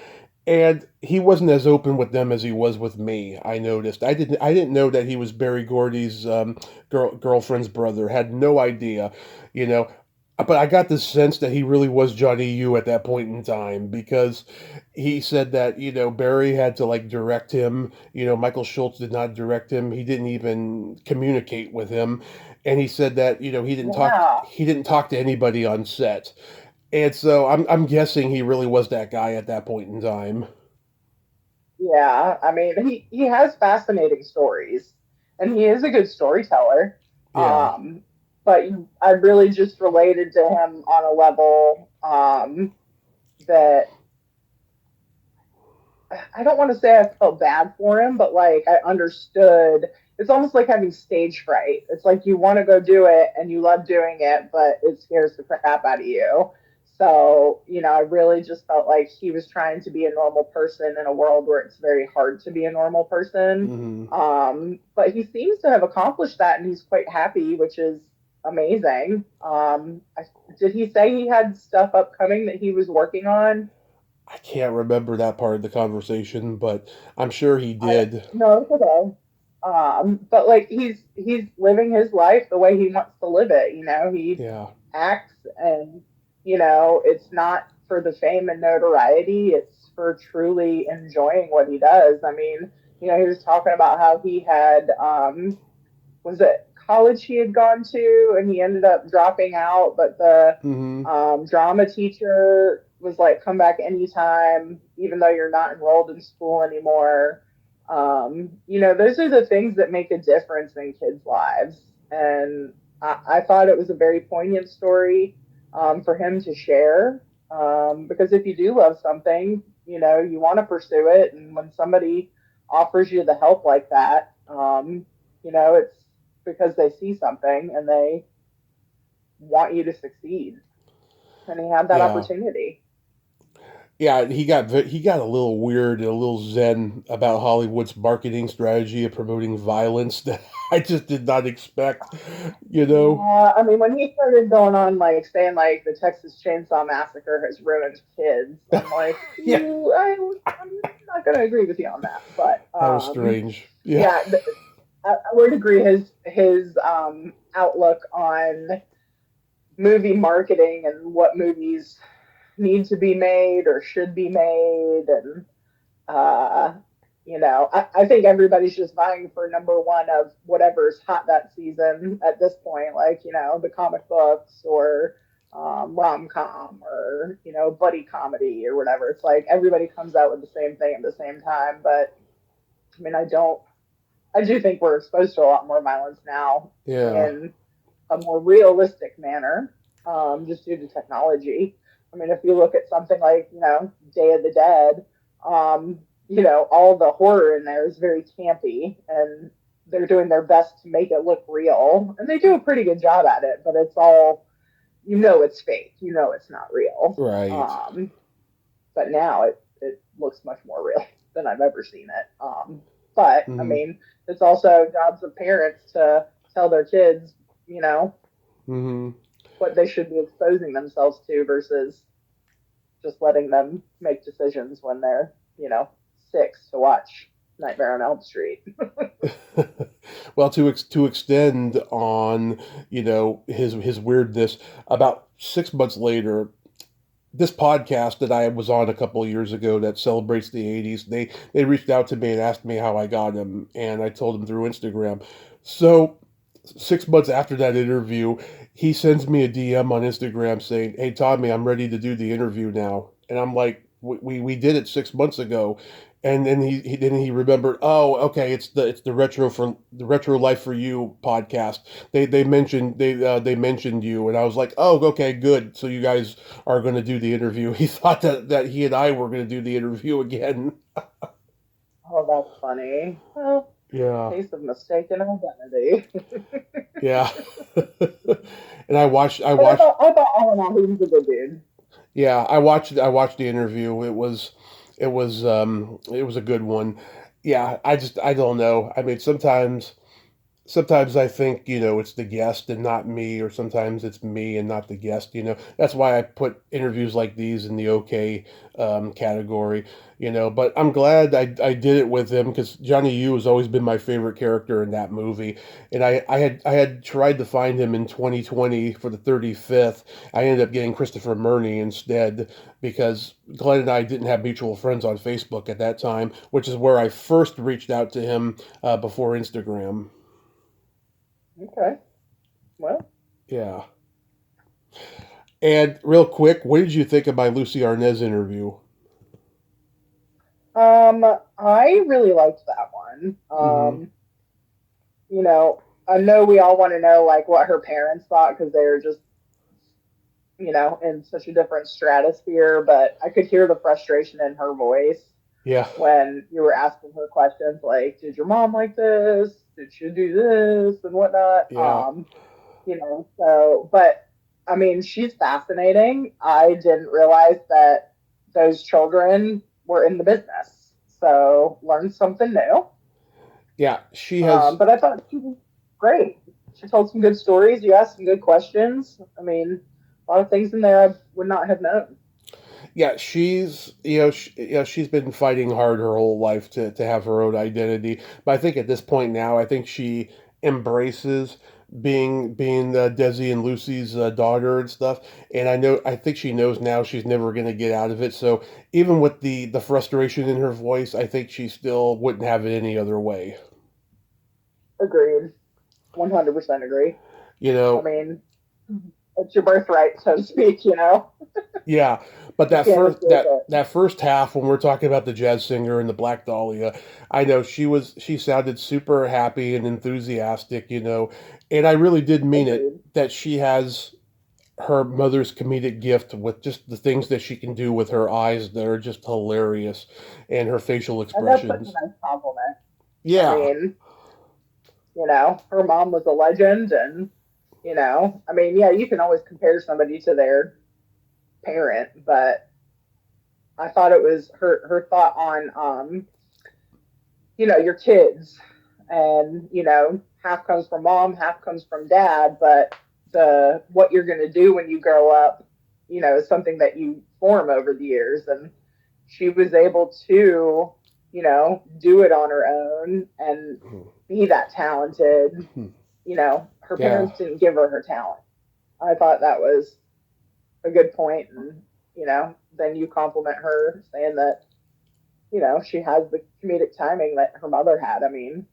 And he wasn't as open with them as he was with me. I noticed. I didn't know that he was Barry Gordy's girlfriend's brother. Had no idea, you know. But I got the sense that he really was Johnny U at that point in time because he said that Barry had to like direct him. Michael Schultz did not direct him. He didn't even communicate with him, and he said that he didn't talk. Yeah, He didn't talk to anybody on set. And so I'm guessing he really was that guy at that point in time. yeah. I mean, he has fascinating stories, and he is a good storyteller. Yeah. Um, but I really just related to him on a level that I don't want to say I felt bad for him, but like I understood. It's almost like having stage fright. It's like you want to go do it and you love doing it, but it scares the crap out of you. So, I really just felt like he was trying to be a normal person in a world where it's very hard to be a normal person. Hmm. But he seems to have accomplished that and he's quite happy, which is amazing. Did he say he had stuff upcoming that he was working on? I can't remember that part of the conversation, but I'm sure he I did. no, it's okay. But like he's living his life the way he wants to live it. He Yeah. acts, and it's not for the fame and notoriety. It's for truly enjoying what he does. I mean, he was talking about how he had was it college he had gone to, and he ended up dropping out, but the Hmm. drama teacher was like, come back anytime, even though you're not enrolled in school anymore. Those are the things that make a difference in kids' lives. And I thought it was a very poignant story for him to share. Because if you do love something, you want to pursue it. And when somebody offers you the help like that, it's because they see something and they want you to succeed. And he had that Yeah. opportunity. Yeah, he got a little weird and a little zen about Hollywood's marketing strategy of promoting violence that I just did not expect, you know? Yeah, I mean, when he started going on like saying like the Texas Chainsaw Massacre has ruined kids, I'm like, Yeah, I'm not going to agree with you on that. But that was strange. Yeah. yeah, I would agree his outlook on movie marketing and what movies need to be made or should be made, and uh, I think everybody's just vying for number one of whatever's hot that season at this point, like, the comic books or rom com or, buddy comedy or whatever. It's like everybody comes out with the same thing at the same time. But I mean, I do think we're exposed to a lot more violence now Yeah. in a more realistic manner, just due to technology. I mean, if you look at something like, Day of the Dead, all the horror in there is very campy, and they're doing their best to make it look real. And they do a pretty good job at it, but it's all, it's fake. It's not real. Right. But now it looks much more real than I've ever seen it. But I Mm-hmm. mean, it's also jobs of parents to tell their kids, you know, Mm-hmm. what they should be exposing themselves to versus just letting them make decisions when they're, 6 to watch Nightmare on Elm Street. Well, to extend on, his weirdness, about 6 months later, this podcast that I was on a couple of years ago that celebrates the '80s, they reached out to me and asked me how I got him, and I told them through Instagram. So 6 months after that interview, he sends me a DM on Instagram saying, "Hey Tommy, I'm ready to do the interview now," and I'm like, "We did it 6 months ago." And then he remembered. Oh, okay. It's the retro life for you podcast. They mentioned you, and I was like, oh, okay, good. So you guys are going to do the interview. He thought that he and I were going to do the interview again. Oh, that's funny. Well, Yeah, case of mistaken identity. yeah. And I watched. I But watched. I thought all in all, he was a good dude. Yeah, I watched the interview. It was a good one. Yeah, I don't know. I mean, sometimes I think, it's the guest and not me, or sometimes it's me and not the guest. That's why I put interviews like these in the okay category. But I'm glad I did it with him, because Johnny Yu has always been my favorite character in that movie, and I had tried to find him in 2020 for the 35th. I ended up getting Christopher Murney instead, because Glenn and I didn't have mutual friends on Facebook at that time, which is where I first reached out to him before Instagram. Okay. Well, Yeah. And real quick, what did you think of my Lucie Arnaz interview? I really liked that one. Mm-hmm. I know we all want to know like what her parents thought because they were just, in such a different stratosphere, but I could hear the frustration in her voice Yeah. when you were asking her questions like, did your mom like this? Did she do this and whatnot? Yeah. But I mean, she's fascinating. I didn't realize that those children were in the business. So learned something new. Yeah. She has. But I thought she was great. She told some good stories. You asked some good questions. I mean, a lot of things in there I would not have known. Yeah. She's been fighting hard her whole life to have her own identity. But I think at this point now, I think she embraces being Desi and Lucy's daughter and stuff. And I think she knows now she's never going to get out of it. So even with the frustration in her voice, I think she still wouldn't have it any other way. Agreed. 100% agree. You I know, mean, it's your birthright, so to speak. Yeah, but You that can't first escape that it. that first half, when we're talking about the jazz singer and the Black Dahlia, I know she sounded super happy and enthusiastic, and I really did mean it, Agreed. that she has her mother's comedic gift with just the things that she can do with her eyes that are just hilarious, and her facial And that's such a expressions. nice compliment. I Yeah, mean, her mom was a legend, and, I mean, yeah, you can always compare somebody to their parent, but I thought it was her thought on, your kids, and half comes from mom, half comes from dad, but the what you're going to do when you grow up, is something that you form over the years. And she was able to, do it on her own and be that talented. Her Yeah. parents didn't give her talent. I thought that was a good point. And, then you compliment her saying that, she has the comedic timing that her mother had. I mean,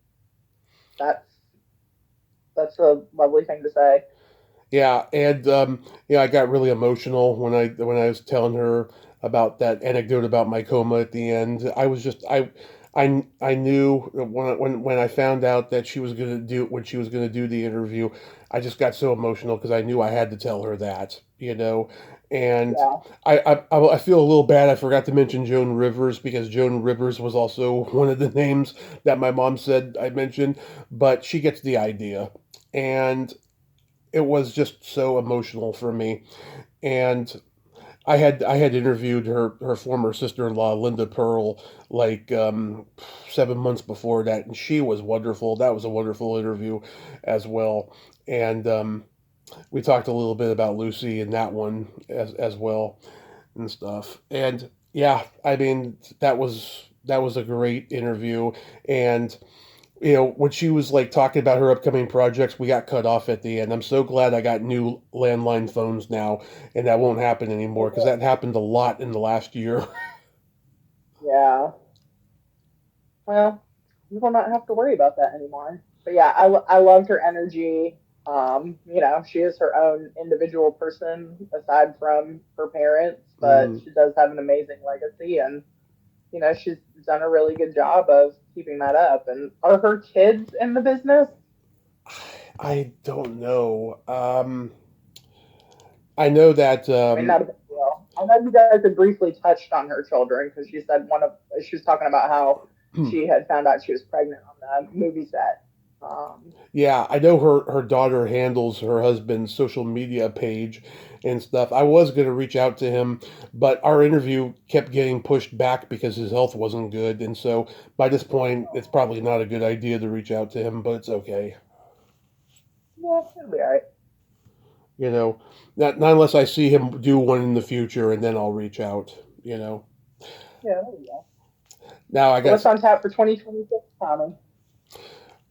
that's a lovely thing to say. Yeah, and I got really emotional when I was telling her about that anecdote about my coma at the end. I was just I knew when I found out that she was gonna do when she was gonna do the interview, I just got so emotional because I knew I had to tell her that. And Yeah. I feel a little bad. I forgot to mention Joan Rivers because Joan Rivers was also one of the names that my mom said I mentioned, but she gets the idea. And it was just so emotional for me. And I had interviewed her former sister in law Linda Pearl like 7 months before that, and she was wonderful. That was a wonderful interview as well. And we talked a little bit about Lucy in that one as well and stuff. And yeah, I mean that was a great interview. And when she was like talking about her upcoming projects, we got cut off at the end. I'm so glad I got new landline phones now, and that won't happen anymore because that happened a lot in the last year. Yeah. Well, you will not have to worry about that anymore. But yeah, I loved her energy. She is her own individual person aside from her parents, but Hmm. she does have an amazing legacy, and she's done a really good job of keeping that up. And are her kids in the business? I don't know. I know that. I mean, not a big deal. I know you guys had briefly touched on her children because she said she was talking about how she had found out she was pregnant on the movie set. Yeah, I know her daughter handles her husband's social media page and stuff. I was going to reach out to him, but our interview kept getting pushed back because his health wasn't good, and so by this point, it's probably not a good idea to reach out to him, but it's okay. Yeah, it'll be all right. You know, not unless I see him do one in the future, and then I'll reach out. You know. Yeah, there we go. Now I So what's got on tap for 2026, Tommy?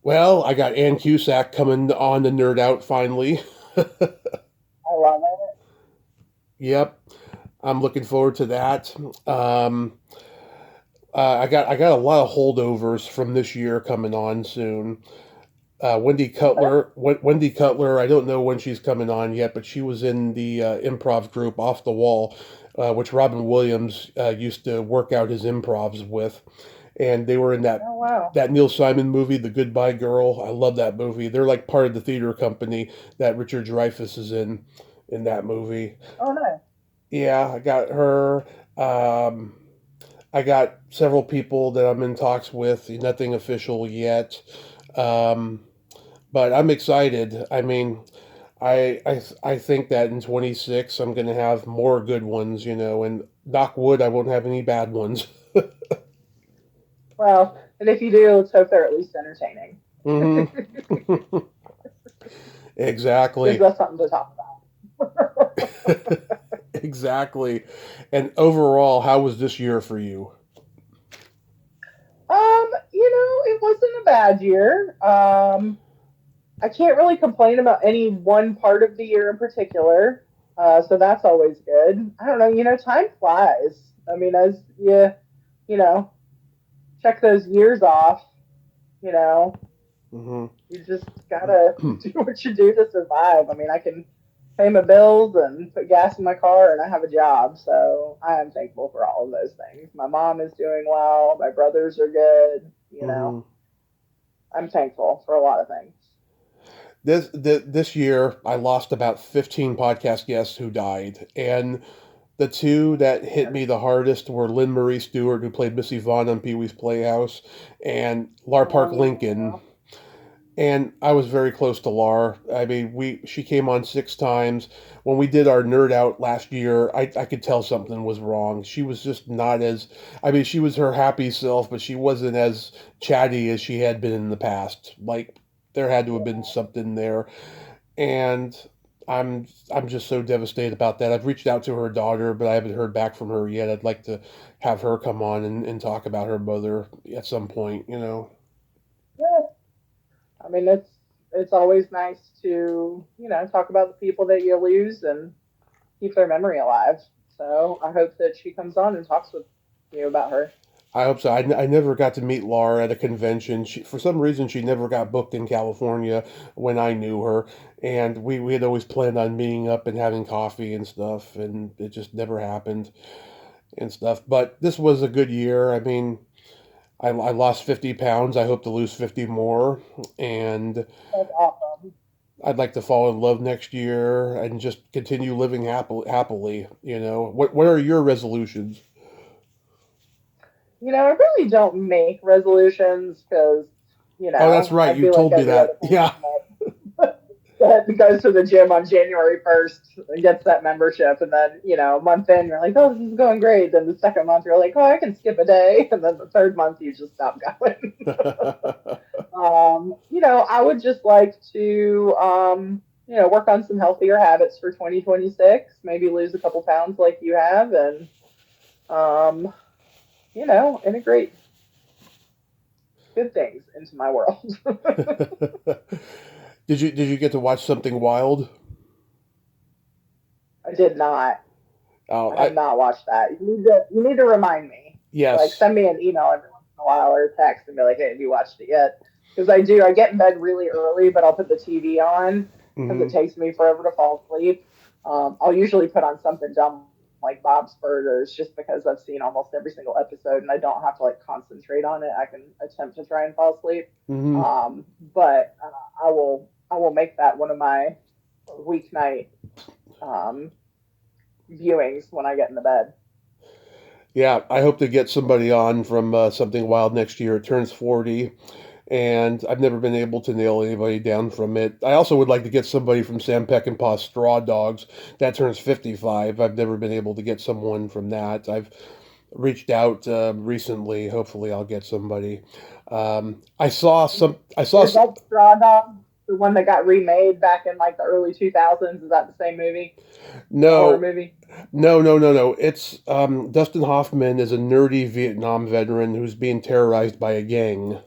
I got Ann Cusack coming on the Nerd Out finally. I love it. Yep, I'm looking forward to that. Um, I got a lot of holdovers from this year coming on soon. Wendy Okay. Cutler, Wendy Cutler. I don't know when she's coming on yet, but she was in the improv group Off the Wall, which Robin Williams used to work out his improvs with, and they were in that Oh, wow. that Neil Simon movie, The Goodbye Girl. I love that movie. They're like part of the theater company that Richard Dreyfuss is in that movie. Oh, nice. Yeah, I got her. Um, I got several people that I'm in talks with. Nothing official yet, um, but I'm excited. I mean, I think that in 26 I'm going to have more good ones. And knock wood, I won't have any bad ones. Well, and if you do, let's hope they're at least entertaining. Hmm. Gives Exactly. us something to talk about. Exactly. And overall, how was this year for you? It wasn't a bad year. I can't really complain about any one part of the year in particular. So that's always good. I don't know, time flies. I mean, as you know, check those years off, you know, Hmm. you just gotta do what you do to survive. I mean, I can pay my bills and put gas in my car and I have a job. So I am thankful for all of those things. My mom is doing well. My brothers are good. Hmm. I'm thankful for a lot of things. This year, I lost about 15 podcast guests who died, and the two that hit Man. me the hardest were Lynn Marie Stewart, who played Missy Vaughn on Pee Wee's Playhouse, and Lar Park Oh, Lincoln. yeah. And I was very close to Laura. I mean, she came on 6 times. When we did our nerd out last year, I could tell something was wrong. She was just not as, I mean, she was her happy self, but she wasn't as chatty as she had been in the past. Like, there had to have been something there. And I'm just so devastated about that. I've reached out to her daughter, but I haven't heard back from her yet. I'd like to have her come on and talk about her mother at some point, you know. Yeah. I mean, it's always nice to talk about the people that you lose and keep their memory alive. So I hope that she comes on and talks with you about her. I hope so. I never got to meet Laura at a convention. For some reason, she never got booked in California when I knew her. And we had always planned on meeting up and having coffee and stuff, and it just never happened and stuff. But this was a good year. I mean, I lost 50 pounds. I hope to lose 50 more. And That's awesome. I'd like to fall in love next year and just continue living happily. You know, what are your resolutions? I really don't make resolutions because, Oh, that's right. I'd You be like told me every other that. Yeah. person that goes to the gym on January 1st and gets that membership. And then, a month in, you're like, oh, this is going great. Then the second month, you're like, oh, I can skip a day. And then the third month, you just stop going. I would just like to, work on some healthier habits for 2026, maybe lose a couple pounds like you have, and, um, integrate good things into my world. Did you get to watch something wild? I did not. Oh, I have not watched that. You need to remind me. Like, yes. send me an email every once in a while or a text and be like, hey, have you watched it yet? Because I do. I get in bed really early, but I'll put the TV on because it Hmm. takes me forever to fall asleep. I'll usually put on something dumb like Bob's Burgers just because I've seen almost every single episode and I don't have to like concentrate on it. I can attempt to try and fall asleep. Hmm. But I will make that one of my weeknight um, viewings when I get in the bed. Yeah, I hope to get somebody on from Something Wild next year. It turns 40, and I've never been able to nail anybody down from it. I also would like to get somebody from Sam Peckinpah's Straw Dogs. That turns 55. I've never been able to get someone from that. I've reached out recently. Hopefully, I'll get somebody. I saw some. I saw. Is that Straw Dog the one that got remade back in like the early 2000s? Is that the same movie? The horror No, movie? no. It's Dustin Hoffman is a nerdy Vietnam veteran who's being terrorized by a gang.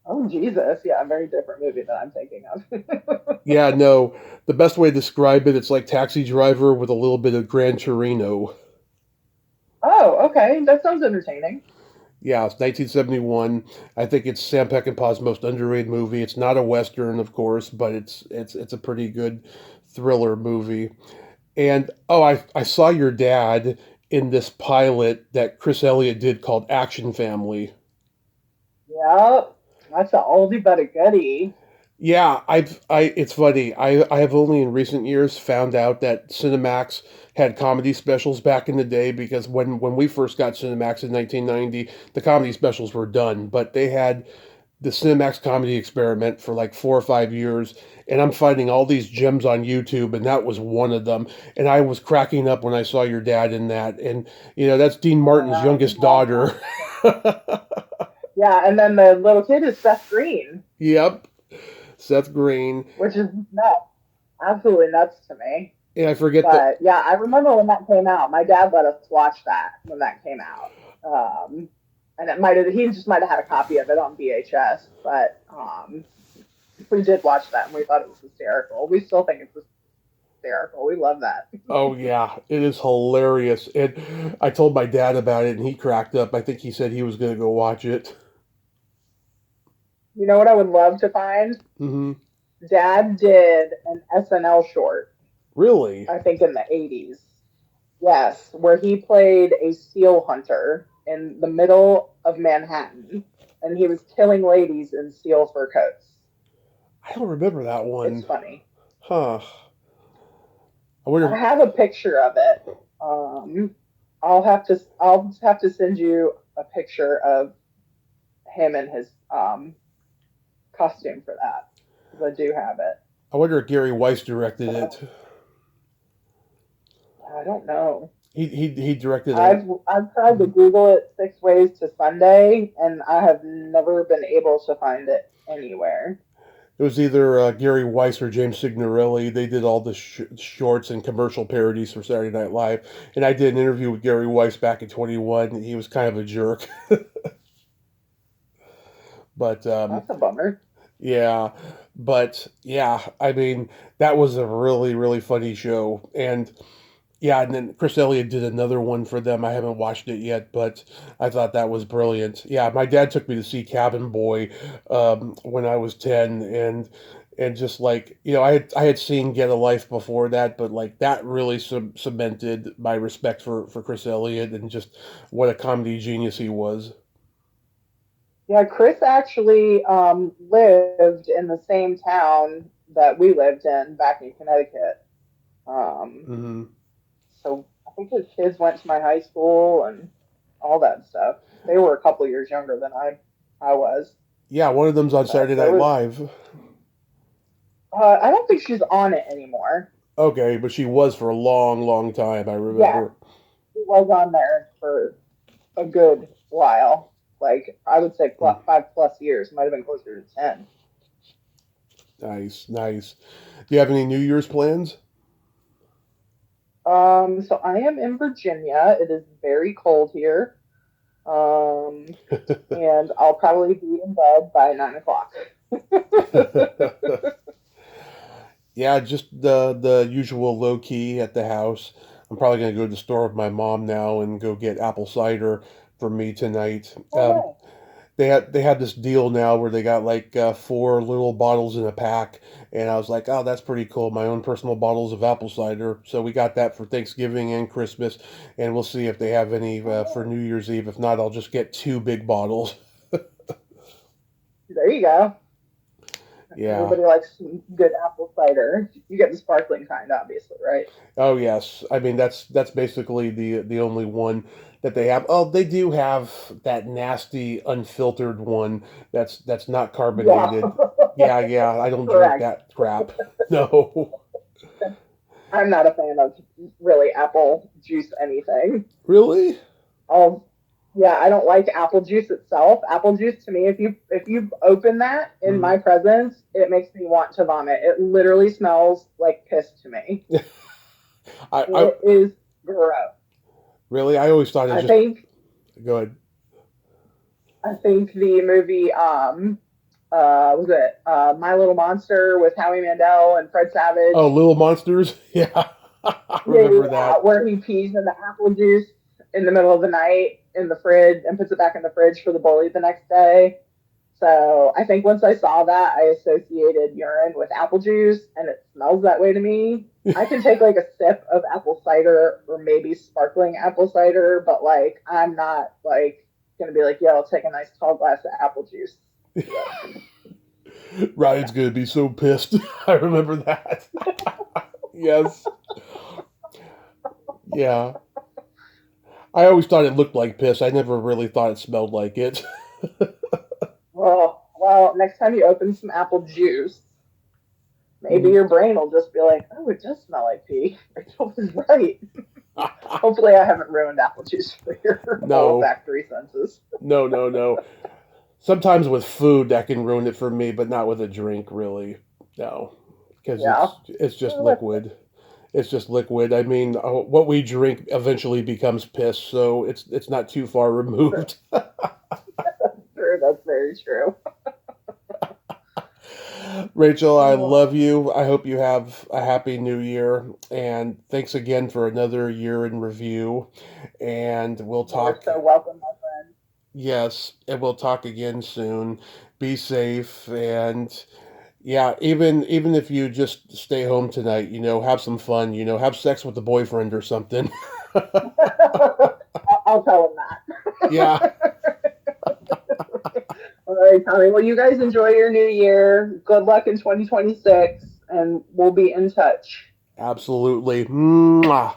Oh, Jesus. Yeah, a very different movie that I'm thinking of. Yeah, no. The best way to describe it, it's like Taxi Driver with a little bit of Gran Torino. Oh, okay. That sounds entertaining. Yeah, it's 1971. I think it's Sam Peckinpah's most underrated movie. It's not a western, of course, but it's a pretty good thriller movie. And oh, I saw your dad in this pilot that Chris Elliott did called Action Family. Yep. That's an oldie but a goodie. Yeah, it's funny. I have only in recent years found out that Cinemax had comedy specials back in the day because when we first got Cinemax in 1990, the comedy specials were done, but they had the Cinemax comedy experiment for like 4 or 5 years, and I'm finding all these gems on YouTube, and that was one of them. And I was cracking up when I saw your dad in that, and that's Dean Martin's youngest daughter. Yeah, and then the little kid is Seth Green, Yep, Seth Green. which is nuts. Absolutely nuts to me. And I forget that. But yeah, I remember when that came out. My dad let us watch that when that came out. And he just might have had a copy of it on VHS, but we did watch that and we thought it was hysterical. We still think it's hysterical. We love that. Oh yeah, it is hilarious. And I told my dad about it, and he cracked up. I think he said he was going to go watch it. You know what I would love to find? Hmm. Dad did an SNL short, Really? I think in the 80s. Yes, where he played a seal hunter in the middle of Manhattan and he was killing ladies in seal fur coats. I don't remember that It's one. funny. Huh. I wonder. I have a picture of it. I'll have to send you a picture of him and his costume for that, because I do have it. I wonder if Gary Weiss directed it. I don't know. He directed I've tried to Google it 6 ways to Sunday, and I have never been able to find it anywhere. It was either Gary Weiss or James Signorelli. They did all the shorts and commercial parodies for Saturday Night Live. And I did an interview with Gary Weiss back in 21, and he was kind of a jerk. But That's a bummer. yeah, but yeah, I mean, that was a really, really funny show. And yeah, and then Chris Elliott did another one for them. I haven't watched it yet, but I thought that was brilliant. Yeah, my dad took me to see Cabin Boy when I was 10, and just like, you know, I had seen Get a Life before that, but like that really cemented my respect for Chris Elliott and just what a comedy genius he was. Yeah, Chris actually lived in the same town that we lived in back in Connecticut. Hmm. So I think his kids went to my high school and all that stuff. They were a couple years younger than I was. Yeah, one of them's on Saturday Night Live. I don't think she's on it anymore. Okay, but she was for a long, long time, I remember. Yeah, she was on there for a good while. Like, I would say 5+ years. Might have been closer to 10. Nice, nice. Do you have any New Year's plans? So I am in Virginia. It is very cold here. And I'll probably be in bed by 9 o'clock. Yeah, just the usual low key at the house. I'm probably gonna go to the store with my mom now and go get apple cider for me tonight. Oh, They had this deal now where they got like 4 little bottles in a pack, and I was like, oh, that's pretty cool. My own personal bottles of apple cider. So we got that for Thanksgiving and Christmas, and we'll see if they have any for New Year's Eve. If not, I'll just get 2 big bottles. there you go. Yeah. Everybody likes some good apple cider. You get the sparkling kind, obviously, right? Oh yes. I mean that's basically the only one that they have. Oh, they do have that nasty unfiltered one that's not carbonated. Yeah. Yeah. I don't drink Correct. that crap. No. I'm not a fan of really apple juice anything. Really? Oh, yeah, I don't like apple juice itself. Apple juice to me, if you open that in my presence, it makes me want to vomit. It literally smells like piss to me. It is gross. Really? I always thought it was Go ahead. I think the movie was it My Little Monster with Howie Mandel and Fred Savage. Oh, Little Monsters? Yeah. I remember that. Where he pees in the apple juice in the middle of the night in the fridge and puts it back in the fridge for the bully the next day. So I think once I saw that, I associated urine with apple juice, and it smells that way to me. I can take like a sip of apple cider or maybe sparkling apple cider, but like I'm not like gonna be like, yeah, I'll take a nice tall glass of apple juice. Ryan's gonna be so pissed. I remember that. Yes. Yeah. I always thought it looked like piss. I never really thought it smelled like it. Well, next time you open some apple juice, maybe your brain will just be like, oh, it does smell like pee. Rachel was right. Hopefully I haven't ruined apple juice for your olfactory senses. No. Sometimes with food that can ruin it for me, but not with a drink, really. No. Because it's just liquid. It's just liquid. I mean, what we drink eventually becomes piss, so it's not too far removed. True, that's very true. Rachel, I love you. I hope you have a happy new year, and thanks again for another year in review. And we'll talk. You're so welcome, my friend. Yes, and we'll talk again soon. Be safe, and yeah, even if you just stay home tonight, have some fun, have sex with the boyfriend or something. I'll tell him that. Yeah. All right, Tommy. Well, you guys enjoy your new year. Good luck in 2026, and we'll be in touch. Absolutely. Mwah.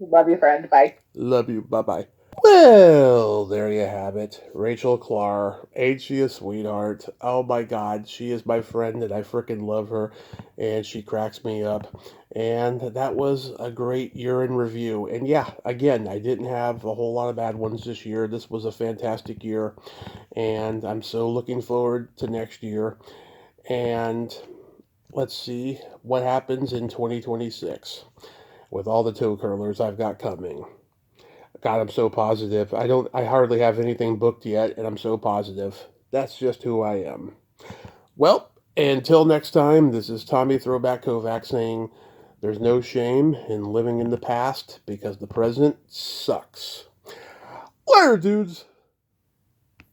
Love you, friend. Bye. Love you. Bye-bye. Well, there you have it. Rachel Klahr. Ain't she a sweetheart? Oh my god, she is my friend and I freaking love her and she cracks me up. And that was a great year in review. And yeah, again, I didn't have a whole lot of bad ones this year. This was a fantastic year and I'm so looking forward to next year. And let's see what happens in 2026 with all the toe curlers I've got coming. God, I'm so positive. I hardly have anything booked yet, and I'm so positive. That's just who I am. Well, until next time, this is Tommy Throwback Kovac saying there's no shame in living in the past because the present sucks. Later, dudes!